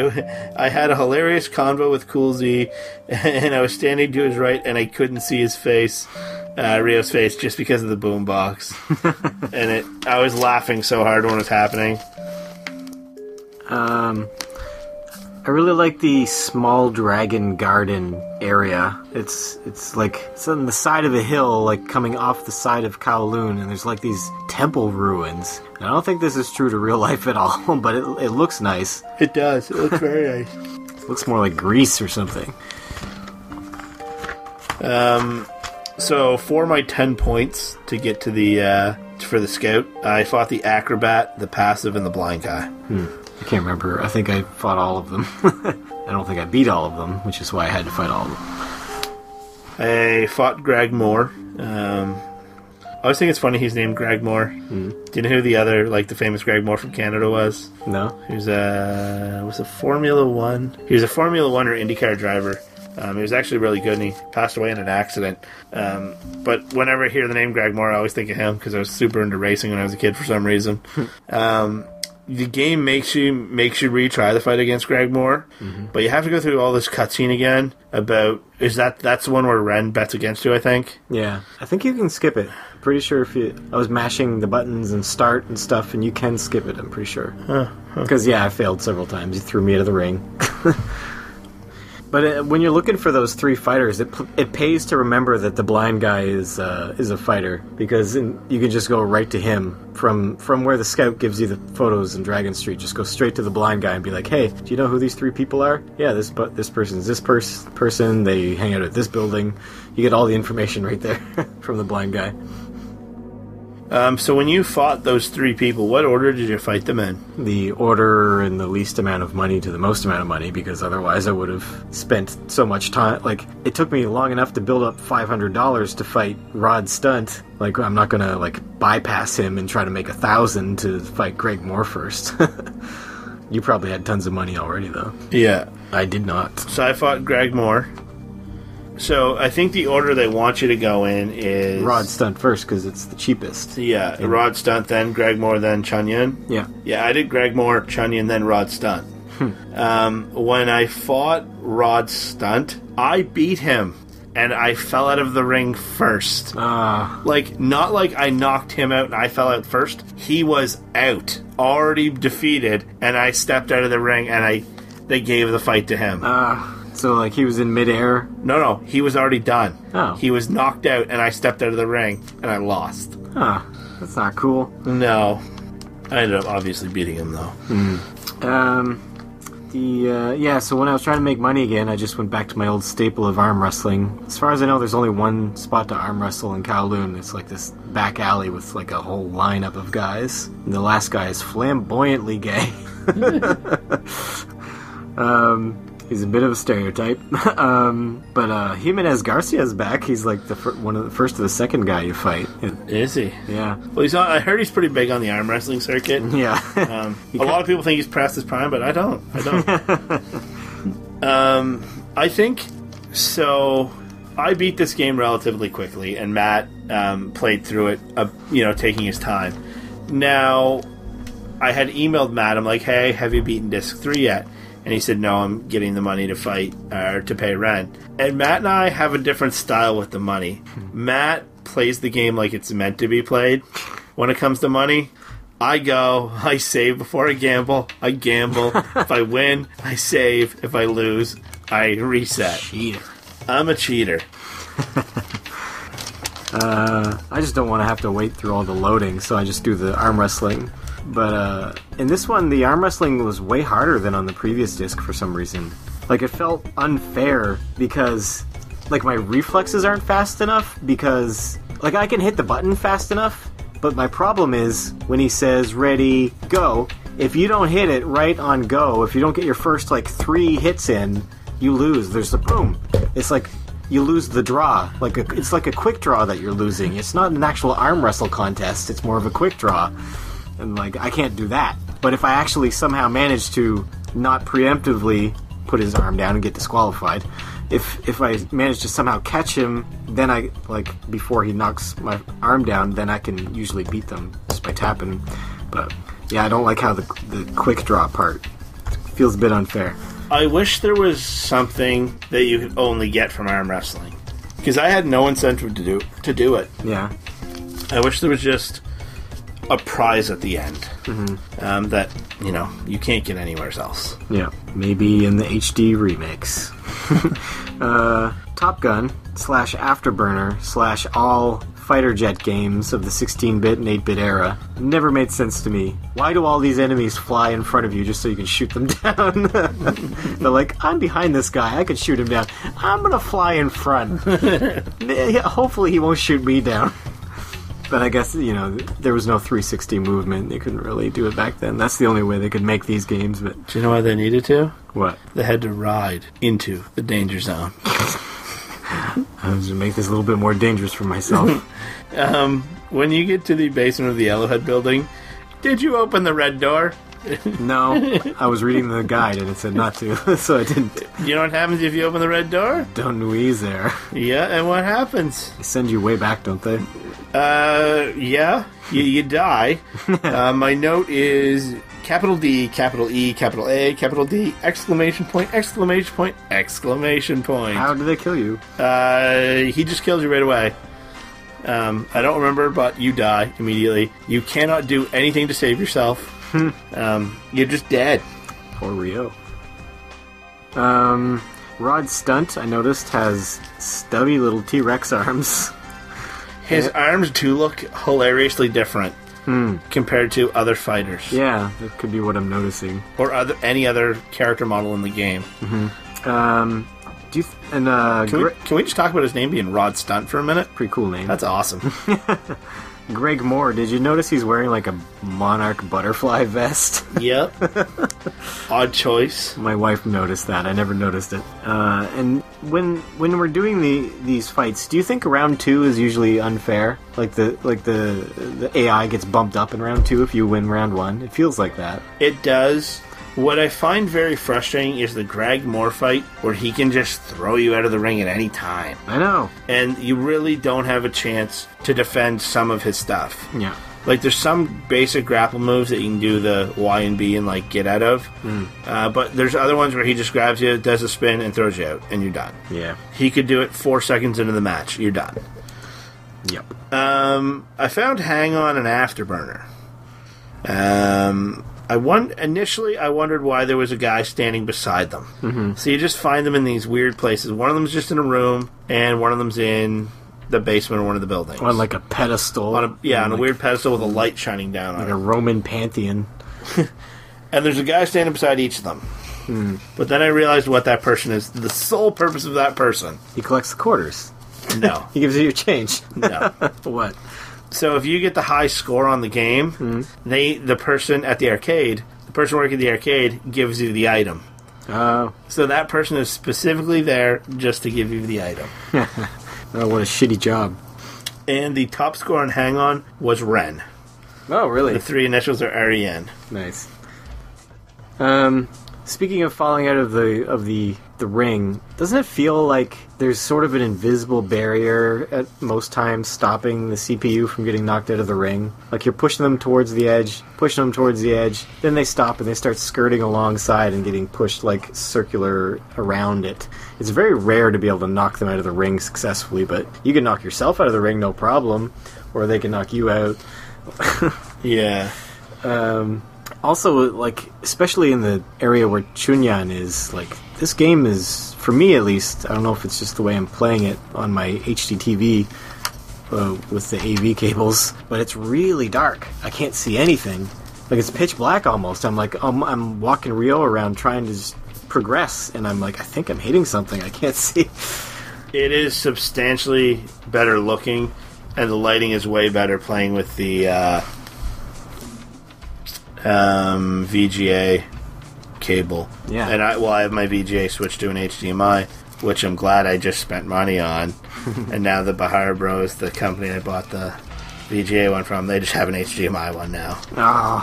I had a hilarious convo with Cool Z, and I was standing to his right, and I couldn't see his face, Rio's face, just because of the boombox. And I was laughing so hard when it was happening. I really like the small dragon garden area. It's on the side of a hill, coming off the side of Kowloon, and there's these temple ruins. And I don't think this is true to real life at all, but it looks nice. It does. It looks very nice. It looks more like Greece or something. So for my 10 points to get to the for the scout, I fought the acrobat, the passive, and the blind guy. I can't remember. I think I fought all of them. I don't think I beat all of them, which is why I had to fight all of them. I fought Greg Moore. I always think it's funny he's named Greg Moore. Do you know who the other, the famous Greg Moore from Canada was? No. He was a Formula One. He was a Formula One or IndyCar driver. He was actually really good, and he passed away in an accident. But whenever I hear the name Greg Moore, I always think of him because I was super into racing when I was a kid for some reason. The game makes you retry the fight against Greg Moore, but you have to go through all this cutscene again about... That's the one where Ren bets against you, I think? Yeah. I think you can skip it. Pretty sure I was mashing the buttons and start and stuff, and you can skip it, I'm pretty sure. Because, I failed several times. You threw me out of the ring. But when you're looking for those three fighters, it pays to remember that the blind guy is a fighter, because you can just go right to him from where the scout gives you the photos in Dragon Street. Just go straight to the blind guy and be like, "Hey, do you know who these three people are? Yeah, this person's this person. They hang out at this building." You get all the information right there from the blind guy. So when you fought those three people, what order did you fight them in? The order in the least amount of money to the most amount of money, because otherwise I would have spent so much time. It took me long enough to build up $500 to fight Rod Stunt. I'm not gonna, bypass him and try to make 1,000 to fight Greg Moore first. You probably had tons of money already, though. Yeah. I did not. So I fought Greg Moore. So I think the order they want you to go in is... Rod Stunt first, because it's the cheapest. Yeah, Rod Stunt, then Greg Moore, then Chunyan. Yeah. Yeah, I did Greg Moore, Chunyan, then Rod Stunt. When I fought Rod Stunt, I beat him, and I fell out of the ring first. Not like I knocked him out and I fell out first. He was out, already defeated, and I stepped out of the ring, and they gave the fight to him. So, he was in midair? No, he was already done. Oh. He was knocked out, and I stepped out of the ring, and I lost. That's not cool. No. I ended up obviously beating him, though. So when I was trying to make money again, I just went back to my old staple of arm wrestling. As far as I know, there's only one spot to arm wrestle in Kowloon. It's like this back alley with like a whole lineup of guys. And the last guy is flamboyantly gay. He's a bit of a stereotype. But Jimenez Garcia's back. He's like one of the first or the second guy you fight. Is he? Yeah. Well, I heard he's pretty big on the arm wrestling circuit. Yeah. A lot of people think he's past his prime, but I don't. I think so. I beat this game relatively quickly, and Matt played through it, taking his time. Now, I had emailed Matt. I'm like, hey, have you beaten Disc 3 yet? And he said, no, I'm getting the money to fight, or to pay rent. And Matt and I have a different style with the money. Matt plays the game like it's meant to be played. When it comes to money, I save before I gamble. I gamble. If I win, I save. If I lose, I reset. Cheater. I'm a cheater. I just don't want to have to wait through all the loading, so I just do the arm wrestling. But in this one, the arm wrestling was way harder than on the previous disc for some reason. Like, it felt unfair because, like, my reflexes aren't fast enough because, like, I can hit the button fast enough, but my problem is when he says, ready, go, if you don't hit it right on go, if you don't get your first, like, 3 hits in, you lose. There's the boom. It's like you lose the draw. It's like a quick draw that you're losing. It's not an actual arm wrestle contest. It's more of a quick draw. And, like, I can't do that. But if I actually somehow manage to not preemptively put his arm down and get disqualified, if I manage to somehow catch him, then I, like, before he knocks my arm down, then I can usually beat them just by tapping. But, yeah, I don't like how the quick draw part feels a bit unfair. I wish there was something that you could only get from arm wrestling. Because I had no incentive to do it. Yeah. I wish there was just a prize at the end that you can't get anywhere else. Yeah, maybe in the HD remix. Top Gun / Afterburner / all fighter jet games of the 16-bit and 8-bit era never made sense to me. Why do all these enemies fly in front of you just so you can shoot them down? They're like, I'm behind this guy, I can shoot him down. I'm gonna fly in front. Hopefully he won't shoot me down. But I guess, there was no 360 movement. They couldn't really do it back then. That's the only way they could make these games. But do you know why they needed to? What? They had to ride into the danger zone. I was going to make this a little bit more dangerous for myself. When you get to the basement of the Yellowhead building, did you open the red door? No, I was reading the guide and it said not to, so I didn't. You know what happens if you open the red door? Don't wheeze there. Yeah, and what happens? They send you way back, don't they? Yeah. You die. My note is capital D, capital E, capital A, capital D, exclamation point, exclamation point, exclamation point. How do they kill you? He just kills you right away. I don't remember, but you die immediately. You cannot do anything to save yourself. You're just dead. Poor Rio. Rod Stunt, I noticed, has stubby little T-Rex arms. His arms do look hilariously different compared to other fighters. Yeah, that could be what I'm noticing. Or any other character model in the game. Mm-hmm. Can we just talk about his name being Rod Stunt for a minute? Pretty cool name. That's awesome. Greg Moore, did you notice he's wearing like a monarch butterfly vest? Yep. Odd choice. My wife noticed that. I never noticed it. And when we're doing these fights, do you think round 2 is usually unfair? Like the AI gets bumped up in round 2 if you win round 1? It feels like that. It does. What I find very frustrating is the Greg Moore fight, where he can just throw you out of the ring at any time. I know. And you really don't have a chance to defend some of his stuff. Yeah. Like, there's some basic grapple moves that you can do the Y and B and, like, get out of. But there's other ones where he just grabs you, does a spin, and throws you out, and you're done. Yeah. He could do it 4 seconds into the match. You're done. Yep. I found Hang On and Afterburner. Initially, I wondered why there was a guy standing beside them. Mm-hmm. So you just find them in these weird places. One of them's just in a room, and one of them's in the basement of one of the buildings. On like a pedestal. On a weird pedestal with a light shining down on it. Like a Roman pantheon. And there's a guy standing beside each of them. But then I realized what that person is. The sole purpose of that person. He collects the quarters. No. He gives you your change. No. What? So if you get the high score on the game, the person at the arcade, the person working at the arcade, gives you the item. Oh. So that person is specifically there just to give you the item. Oh, what a shitty job. And the top score on Hang On was Ren. Oh, really? The 3 initials are R-E-N. Nice. Speaking of falling out of the ring, doesn't it feel like there's sort of an invisible barrier at most times stopping the CPU from getting knocked out of the ring? Like you're pushing them towards the edge, then they stop and they start skirting alongside and getting pushed like circular around it. It's very rare to be able to knock them out of the ring successfully, but you can knock yourself out of the ring no problem, or they can knock you out. Yeah. Also, like, especially in the area where Chunyan is, like, this game is, for me at least, I don't know if it's just the way I'm playing it on my HDTV with the AV cables, but it's really dark. I can't see anything. Like, it's pitch black almost. I'm like, I'm walking Rio around trying to just progress, and I'm like, I think I'm hitting something. I can't see. It is substantially better looking, and the lighting is way better playing with the VGA cable. Yeah. And I have my VGA switched to an HDMI, which I'm glad I just spent money on. And now the Bahar Bros, the company I bought the VGA one from, they just have an HDMI one now. Oh.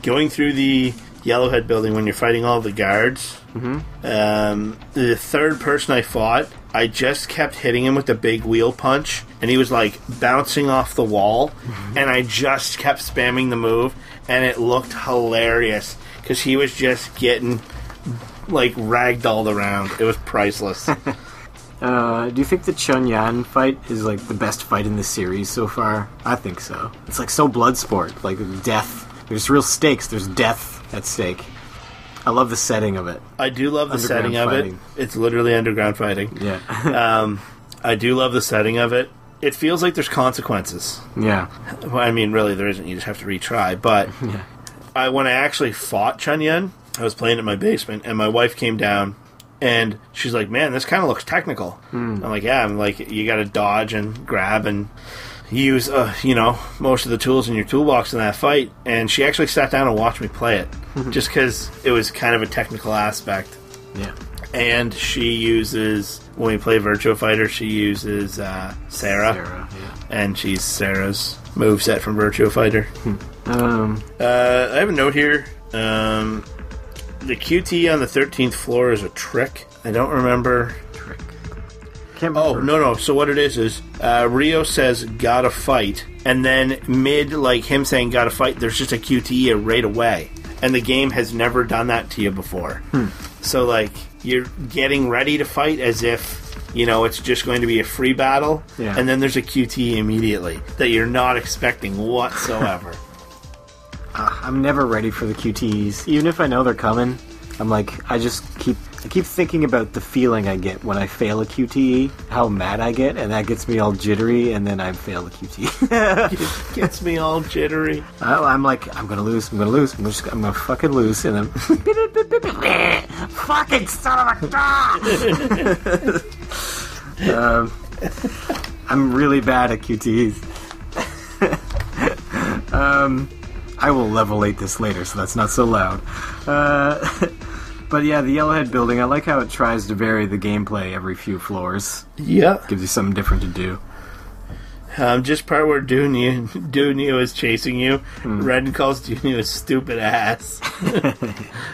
Going through the Yellowhead building when you're fighting all the guards, the third person I fought, I just kept hitting him with the big wheel punch, and he was like bouncing off the wall, and I just kept spamming the move, and it looked hilarious because he was just getting like ragdolled around. It was priceless. Do you think the Chunyan fight is like the best fight in the series so far? I think so. It's like so Bloodsport, like death. There's real stakes. There's death at stake. I love the setting of it. I do love the setting of it. It's literally underground fighting. Yeah. I do love the setting of it. It feels like there's consequences. Yeah. Well, I mean, really, there isn't. You just have to retry. But when I actually fought Chunyan, I was playing in my basement, and my wife came down, and she's like, "Man, this kind of looks technical." I'm like, "Yeah." I'm like, "You got to dodge and grab and use, most of the tools in your toolbox in that fight." And she actually sat down and watched me play it, just because it was kind of a technical aspect. Yeah. And she uses, when we play Virtua Fighter, she uses Sarah, and she's Sarah's moveset from Virtua Fighter. I have a note here. The QT on the 13th floor is a trick. I don't remember. Trick. Can't remember. Oh, no. So what it is Rio says, "Gotta fight," and then mid, like, him saying, "Gotta fight," there's just a QTE right away. And the game has never done that to you before. So, like, you're getting ready to fight as if, it's just going to be a free battle, and then there's a QTE immediately that you're not expecting whatsoever. I'm never ready for the QTEs. Even if I know they're coming, I'm like, I keep thinking about the feeling I get when I fail a QTE, how mad I get, and that gets me all jittery, and then I fail the QTE. It gets me all jittery. I'm like, I'm gonna lose, I'm gonna fucking lose, and then fucking son of a god! I'm really bad at QTEs. I will level 8 this later, so that's not so loud. But yeah, the Yellowhead building, I like how it tries to vary the gameplay every few floors. Yeah. Gives you something different to do. Just part where Dunio is chasing you, Red calls Dunio a stupid ass.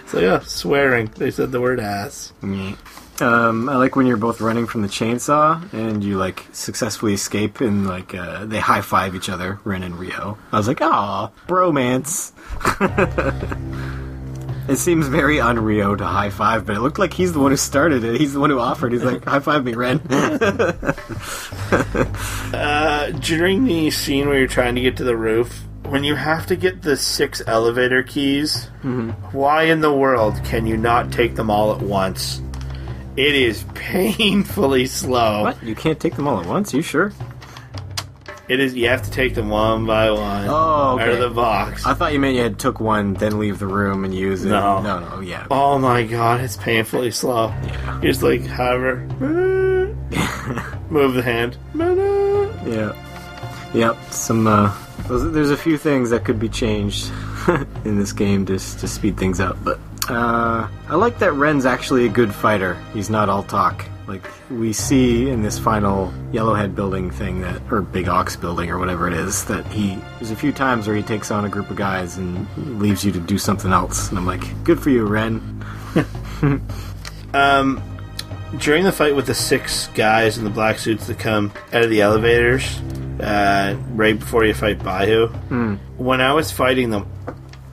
So yeah, swearing. They said the word ass. Yeah. I like when you're both running from the chainsaw and you like successfully escape and like they high five each other, Ren and Rio. I was like, aw, bromance. It seems very un-Rio to high five, but it looked like he's the one who started it. He's the one who offered. He's like, high five me, Ren. During the scene where you're trying to get to the roof, when you have to get the 6 elevator keys, why in the world can you not take them all at once? It is painfully slow. What? You can't take them all at once? You sure? It is. You have to take them one by one out of the box. I thought you meant you had took one, then leave the room and use it. No, yeah. Oh my god, it's painfully slow. Yeah. You just like hover, move the hand. Yeah. Yep. Some. There's a few things that could be changed in this game to speed things up, but I like that Ren's actually a good fighter. He's not all talk. Like we see in this final Yellowhead building thing or Big Ox building or whatever it is, that there's a few times where he takes on a group of guys and leaves you to do something else. And I'm like, good for you, Ren. During the fight with the 6 guys in the black suits that come out of the elevators, right before you fight Baihu, when I was fighting them,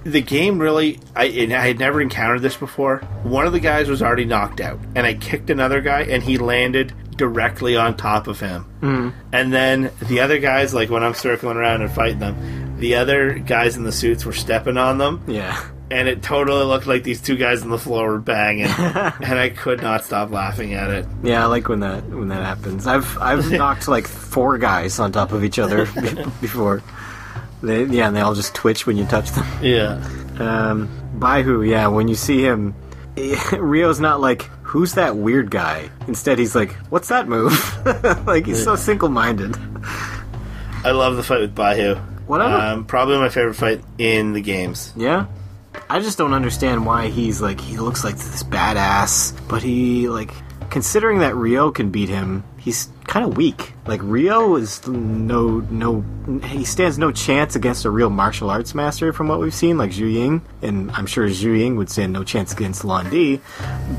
the game really... I had never encountered this before. One of the guys was already knocked out, and I kicked another guy, and he landed directly on top of him. And then the other guys, like when I'm circling around and fighting them, the other guys in the suits were stepping on them. Yeah. And it totally looked like these 2 guys on the floor were banging, and I could not stop laughing at it. Yeah, I like when that happens. I've knocked like 4 guys on top of each other before. And they all just twitch when you touch them. Yeah. Baihu, yeah, when you see him, Ryo's not like, who's that weird guy? Instead, he's like, what's that move? Like, he's so single-minded. I love the fight with Baihu. Whatever. Probably my favorite fight in the games. Yeah? I just don't understand why he looks like this badass, but considering that Ryo can beat him, he's kind of weak. Like, Ryo is he stands no chance against a real martial arts master from what we've seen, like Zhu Ying, and I'm sure Zhu Ying would stand no chance against Lan Di,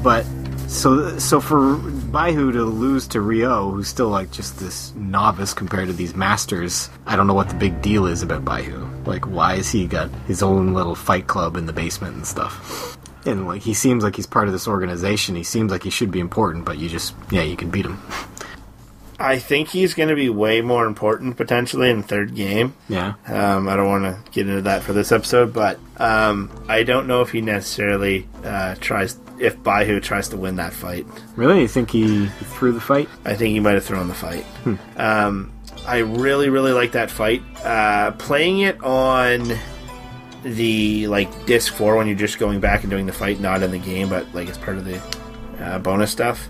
but so for Baihu to lose to Ryo, who's still like just this novice compared to these masters, I don't know what the big deal is about Baihu. Like, why has he got his own little fight club in the basement and stuff? And like, he seems like he's part of this organization. He seems like he should be important, but you can beat him. I think he's going to be way more important potentially in the 3rd game. Yeah. I don't want to get into that for this episode, but I don't know if he necessarily if Baihu tries to win that fight. Really? You think he threw the fight? I think he might have thrown the fight. I really, really like that fight. Playing it on the disc 4 when you're just going back and doing the fight, not in the game, but like as part of the bonus stuff.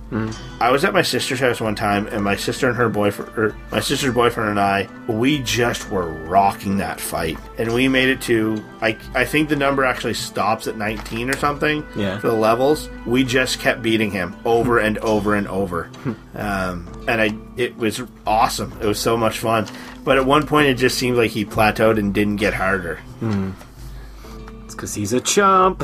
I was at my sister's house one time, and my sister and her boyfriend, my sister's boyfriend and I, we just were rocking that fight, and we made it to I think the number actually stops at 19 or something. Yeah. For the levels. We just kept beating him over and over and over, and it was awesome. It was so much fun, but at one point it just seemed like he plateaued and didn't get harder. It's because he's a chump.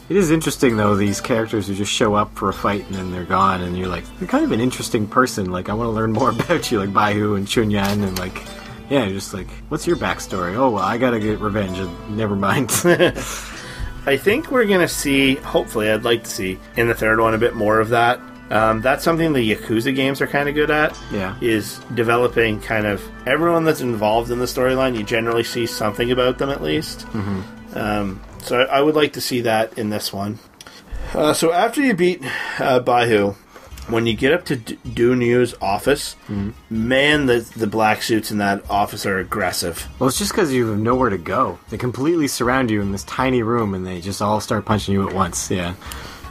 It is interesting though, these characters who just show up for a fight and then they're gone, and you're like, you're kind of an interesting person, like I want to learn more about you, like Baihu and Chunyan, and like, yeah, just like, what's your backstory? Oh well, I gotta get revenge, never mind. I think we're gonna see, hopefully I'd like to see in the 3rd one a bit more of that. That's something the Yakuza games are kind of good at. Yeah. Is developing kind of everyone that's involved in the storyline. You generally see something about them at least. So I would like to see that in this one. So after you beat Baihu, when you get up to Dunyu's office, man, the black suits in that office are aggressive. Well, it's just because you have nowhere to go. They completely surround you in this tiny room, and they just all start punching you at once. Yeah.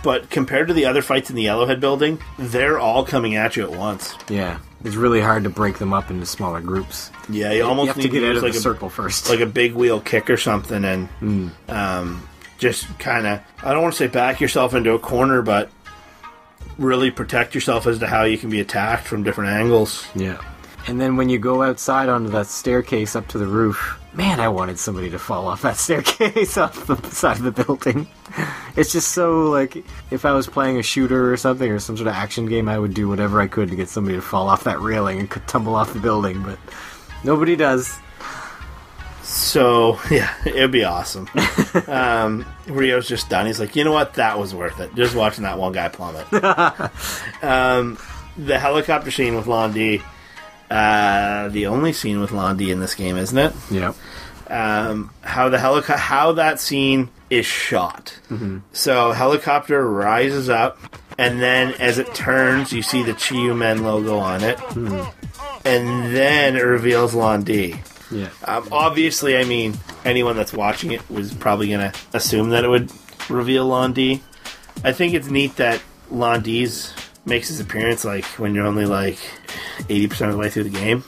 But compared to the other fights in the Yellowhead building, they're all coming at you at once. Yeah. It's really hard to break them up into smaller groups. Yeah, you almost have need to get out of like the circle first. Like a big wheel kick or something, and just kind of, I don't want to say back yourself into a corner, but really protect yourself as to how you can be attacked from different angles. Yeah. And then when you go outside onto that staircase up to the roof, man, I wanted somebody to fall off that staircase off the side of the building. It's just so, like, if I was playing a shooter or something, or some sort of action game, I would do whatever I could to get somebody to fall off that railing and could tumble off the building, but nobody does. So, yeah, it'd be awesome. Ryo's just done. He's like, you know what? That was worth it. Just watching that one guy plummet. The helicopter scene with Lan Di, the only scene with Lan Di in this game, isn't it? Yep. How that scene is shot. So helicopter rises up, and then as it turns, you see the Chi-Yu-Men logo on it, and then it reveals Lan Di. Yeah. Obviously, I mean, anyone that's watching it was probably going to assume that it would reveal Lan Di. I think it's neat that Lan Di's makes his appearance like when you're only like 80% of the way through the game.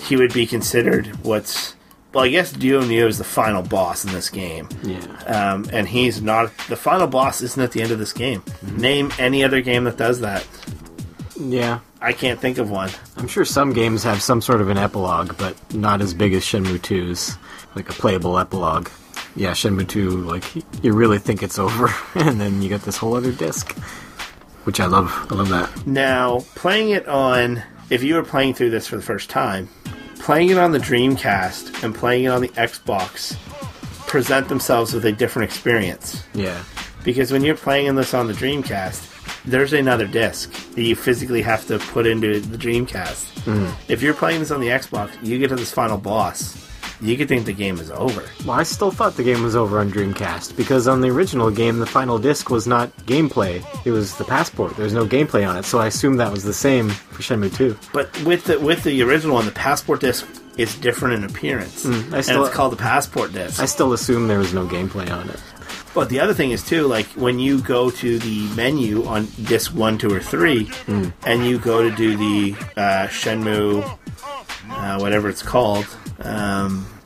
He would be considered what's... Well, I guess Dio Neo is the final boss in this game. Yeah. And he's not... The final boss isn't at the end of this game. Name any other game that does that. Yeah. I can't think of one. I'm sure some games have some sort of an epilogue, but not as big as Shenmue 2's. Like a playable epilogue. Yeah, Shenmue 2, like, you really think it's over, and then you get this whole other disc. Which I love. I love that. Now, playing it on... If you were playing through this for the first time, playing it on the Dreamcast and playing it on the Xbox present themselves with a different experience. Yeah. Because when you're playing this on the Dreamcast, there's another disc that you physically have to put into the Dreamcast. If you're playing this on the Xbox, you get to this final boss, you could think the game is over. Well, I still thought the game was over on Dreamcast, because on the original game, the final disc was not gameplay. It was the passport. There's no gameplay on it, so I assumed that was the same for Shenmue 2. But with the original one, the passport disc is different in appearance. And it's called the passport disc. I still assume there was no gameplay on it. But the other thing is, too, like, when you go to the menu on disc 1, 2, or 3, and you go to do the Shenmue, whatever it's called,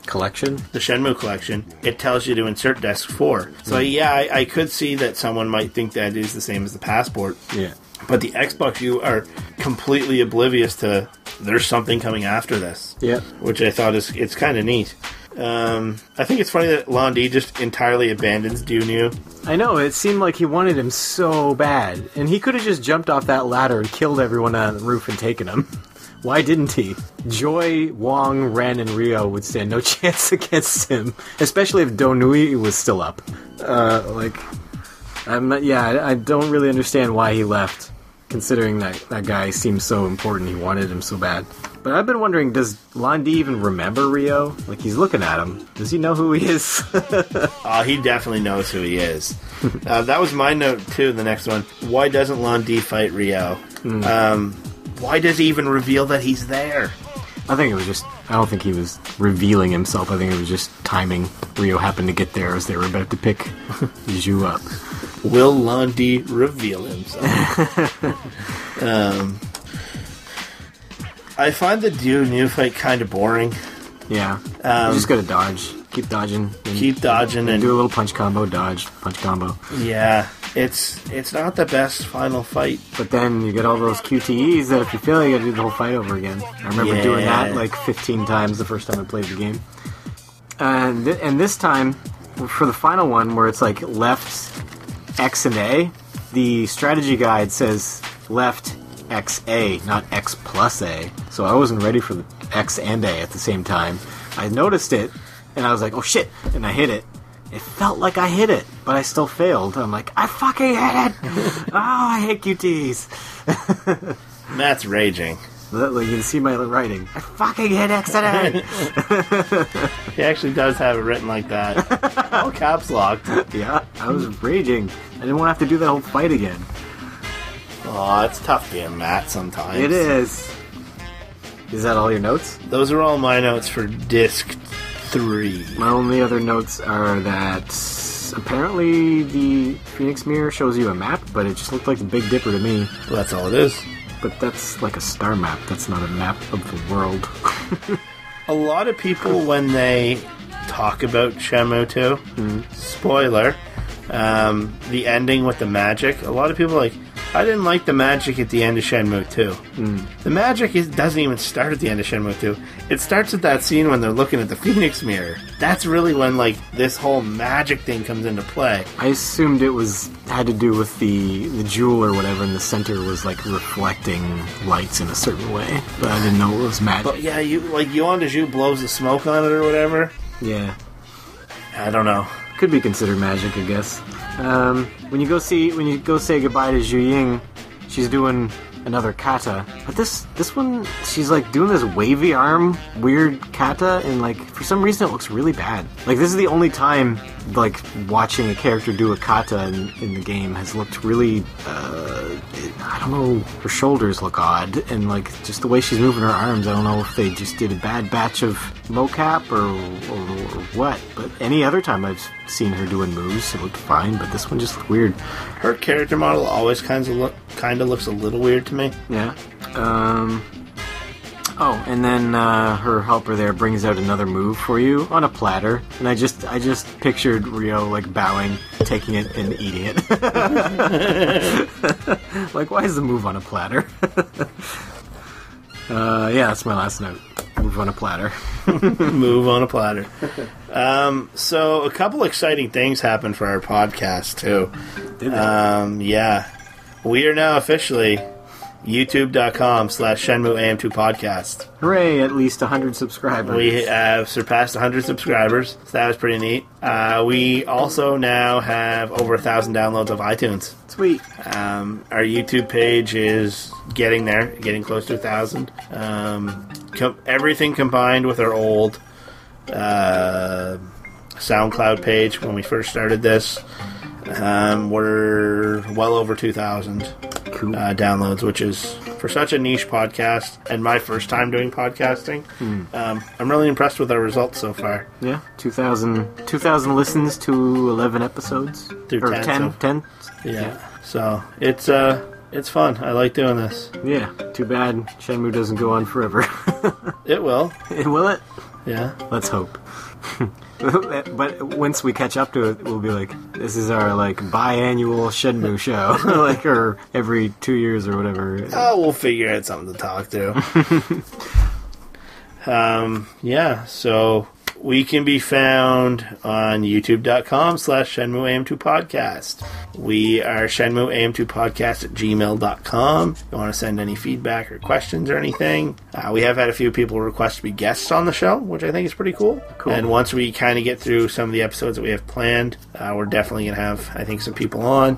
Collection? The Shenmue collection, it tells you to insert disc 4. So, yeah, I could see that someone might think that is the same as the passport. Yeah. But the Xbox, you are completely oblivious to there's something coming after this. Yeah. Which I thought it's kind of neat. I think it's funny that Lan Di just entirely abandons Dunyu. I know, it seemed like he wanted him so bad. And he could have just jumped off that ladder and killed everyone on the roof and taken him. Why didn't he? Joy, Wong, Ren, and Ryo would stand no chance against him. Especially if Donui was still up. I don't really understand why he left. Considering that guy seems so important, he wanted him so bad. But I've been wondering, does Lan Di even remember Ryo? Like, he's looking at him. Does he know who he is? He definitely knows who he is. That was my note, too, the next one. Why doesn't Lan Di fight Ryo? Why does he even reveal that he's there? I think it was just... I don't think he was revealing himself. I think it was just timing. Ryo happened to get there as they were about to pick Zhu up. Will Lan Di reveal himself? I find the Dunyu fight kind of boring. Yeah. You just gotta dodge. Keep dodging. Keep dodging and do a little punch combo, dodge, punch combo. Yeah. It's not the best final fight. But then you get all those QTEs that if you fail, you gotta do the whole fight over again. I remember doing that like 15 times the first time I played the game. And this time, for the final one, where it's like left X and A, the strategy guide says left XA, not X plus A. So I wasn't ready for the X and A at the same time. I noticed it, and I was like, oh shit, and I hit it. It felt like I hit it, but I still failed. I'm like, I fucking hit it! Oh, I hate QTs. Matt's raging. You can see my writing. I fucking hit X and A! He actually does have it written like that. All caps locked. Yeah, I was raging. I didn't want to have to do that whole fight again. Oh, it's tough being Matt sometimes. It is. Is that all your notes? Those are all my notes for Disc 3. My only other notes are that apparently the Phoenix Mirror shows you a map, but it just looked like the Big Dipper to me. Well, that's all it is. But that's like a star map. That's not a map of the world. A lot of people, when they talk about Shenmue 2, spoiler, the ending with the magic, a lot of people are like, I didn't like the magic at the end of Shenmue 2. The magic doesn't even start at the end of Shenmue 2. It starts at that scene when they're looking at the Phoenix Mirror. That's really when, like, this whole magic thing comes into play. I assumed it had to do with the jewel or whatever in the center was, like, reflecting lights in a certain way. But I didn't know it was magic. But, yeah, Yuan Deju blows the smoke on it or whatever. Yeah. I don't know. Could be considered magic, I guess. When you go say goodbye to Zhu Ying, she's doing another kata. But this one, she's like doing this wavy arm, weird kata, and like for some reason it looks really bad. Like this is the only time like watching a character do a kata in the game has looked really, I don't know, her shoulders look odd, and like just the way she's moving her arms, I don't know if they just did a bad batch of mocap or what, but any other time I've seen her doing moves, it looked fine, but this one just looked weird. Her character model always kind of looks a little weird to me. Yeah. Oh, and then her helper there brings out another move for you on a platter, and I just pictured Rio like bowing, taking it, and eating it. Like, why is the move on a platter? Yeah, that's my last note. Move on a platter. Move on a platter. So a couple exciting things happened for our podcast too. Did they? Yeah, we are now officially youtube.com/Shenmue AM2 podcast. Hooray, at least 100 subscribers. We have surpassed 100 subscribers, so that was pretty neat. We also now have over 1,000 downloads of iTunes. Sweet. Our YouTube page is getting there, getting close to 1,000. Everything combined with our old SoundCloud page when we first started this, we're well over 2,000 downloads, which is, for such a niche podcast and my first time doing podcasting, I'm really impressed with our results so far. Yeah, 2,000 listens to 11 episodes. Through or 10. Yeah. So it's fun. I like doing this. Yeah, too bad Shenmue doesn't go on forever. It will. Will it? Yeah. Let's hope. But once we catch up to it, we'll be like, this is our like biannual Shenmue show, like, or every 2 years or whatever. Oh, we'll figure out something to talk to. Yeah, so we can be found on youtube.com/Shenmue AM2 podcast. We are Shenmue AM2 podcast at gmail.com. If you want to send any feedback or questions or anything. We have had a few people request to be guests on the show, which I think is pretty cool. And once we kind of get through some of the episodes that we have planned, we're definitely going to have, I think, some people on.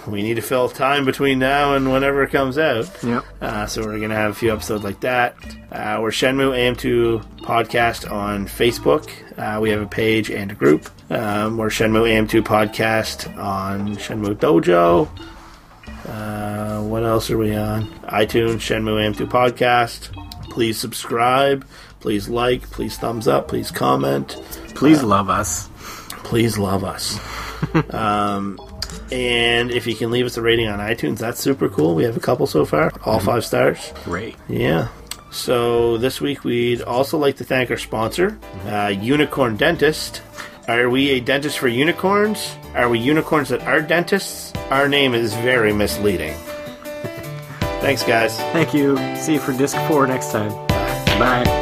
We need to fill time between now and whenever it comes out. Yep. So we're going to have a few episodes like that. We're Shenmue AM2 podcast on Facebook. We have a page and a group. We're Shenmue AM2 podcast on Shenmue Dojo. What else are we on? iTunes, Shenmue AM2 podcast. Please subscribe. Please like. Please thumbs up. Please comment. Please love us. Please love us. And if you can leave us a rating on iTunes, that's super cool. We have a couple so far. All 5 stars. Great. Yeah. So this week we'd also like to thank our sponsor, Unicorn Dentist. Are we a dentist for unicorns? Are we unicorns that are dentists? Our name is very misleading. Thanks, guys. Thank you. See you for Disc 4 next time. Bye.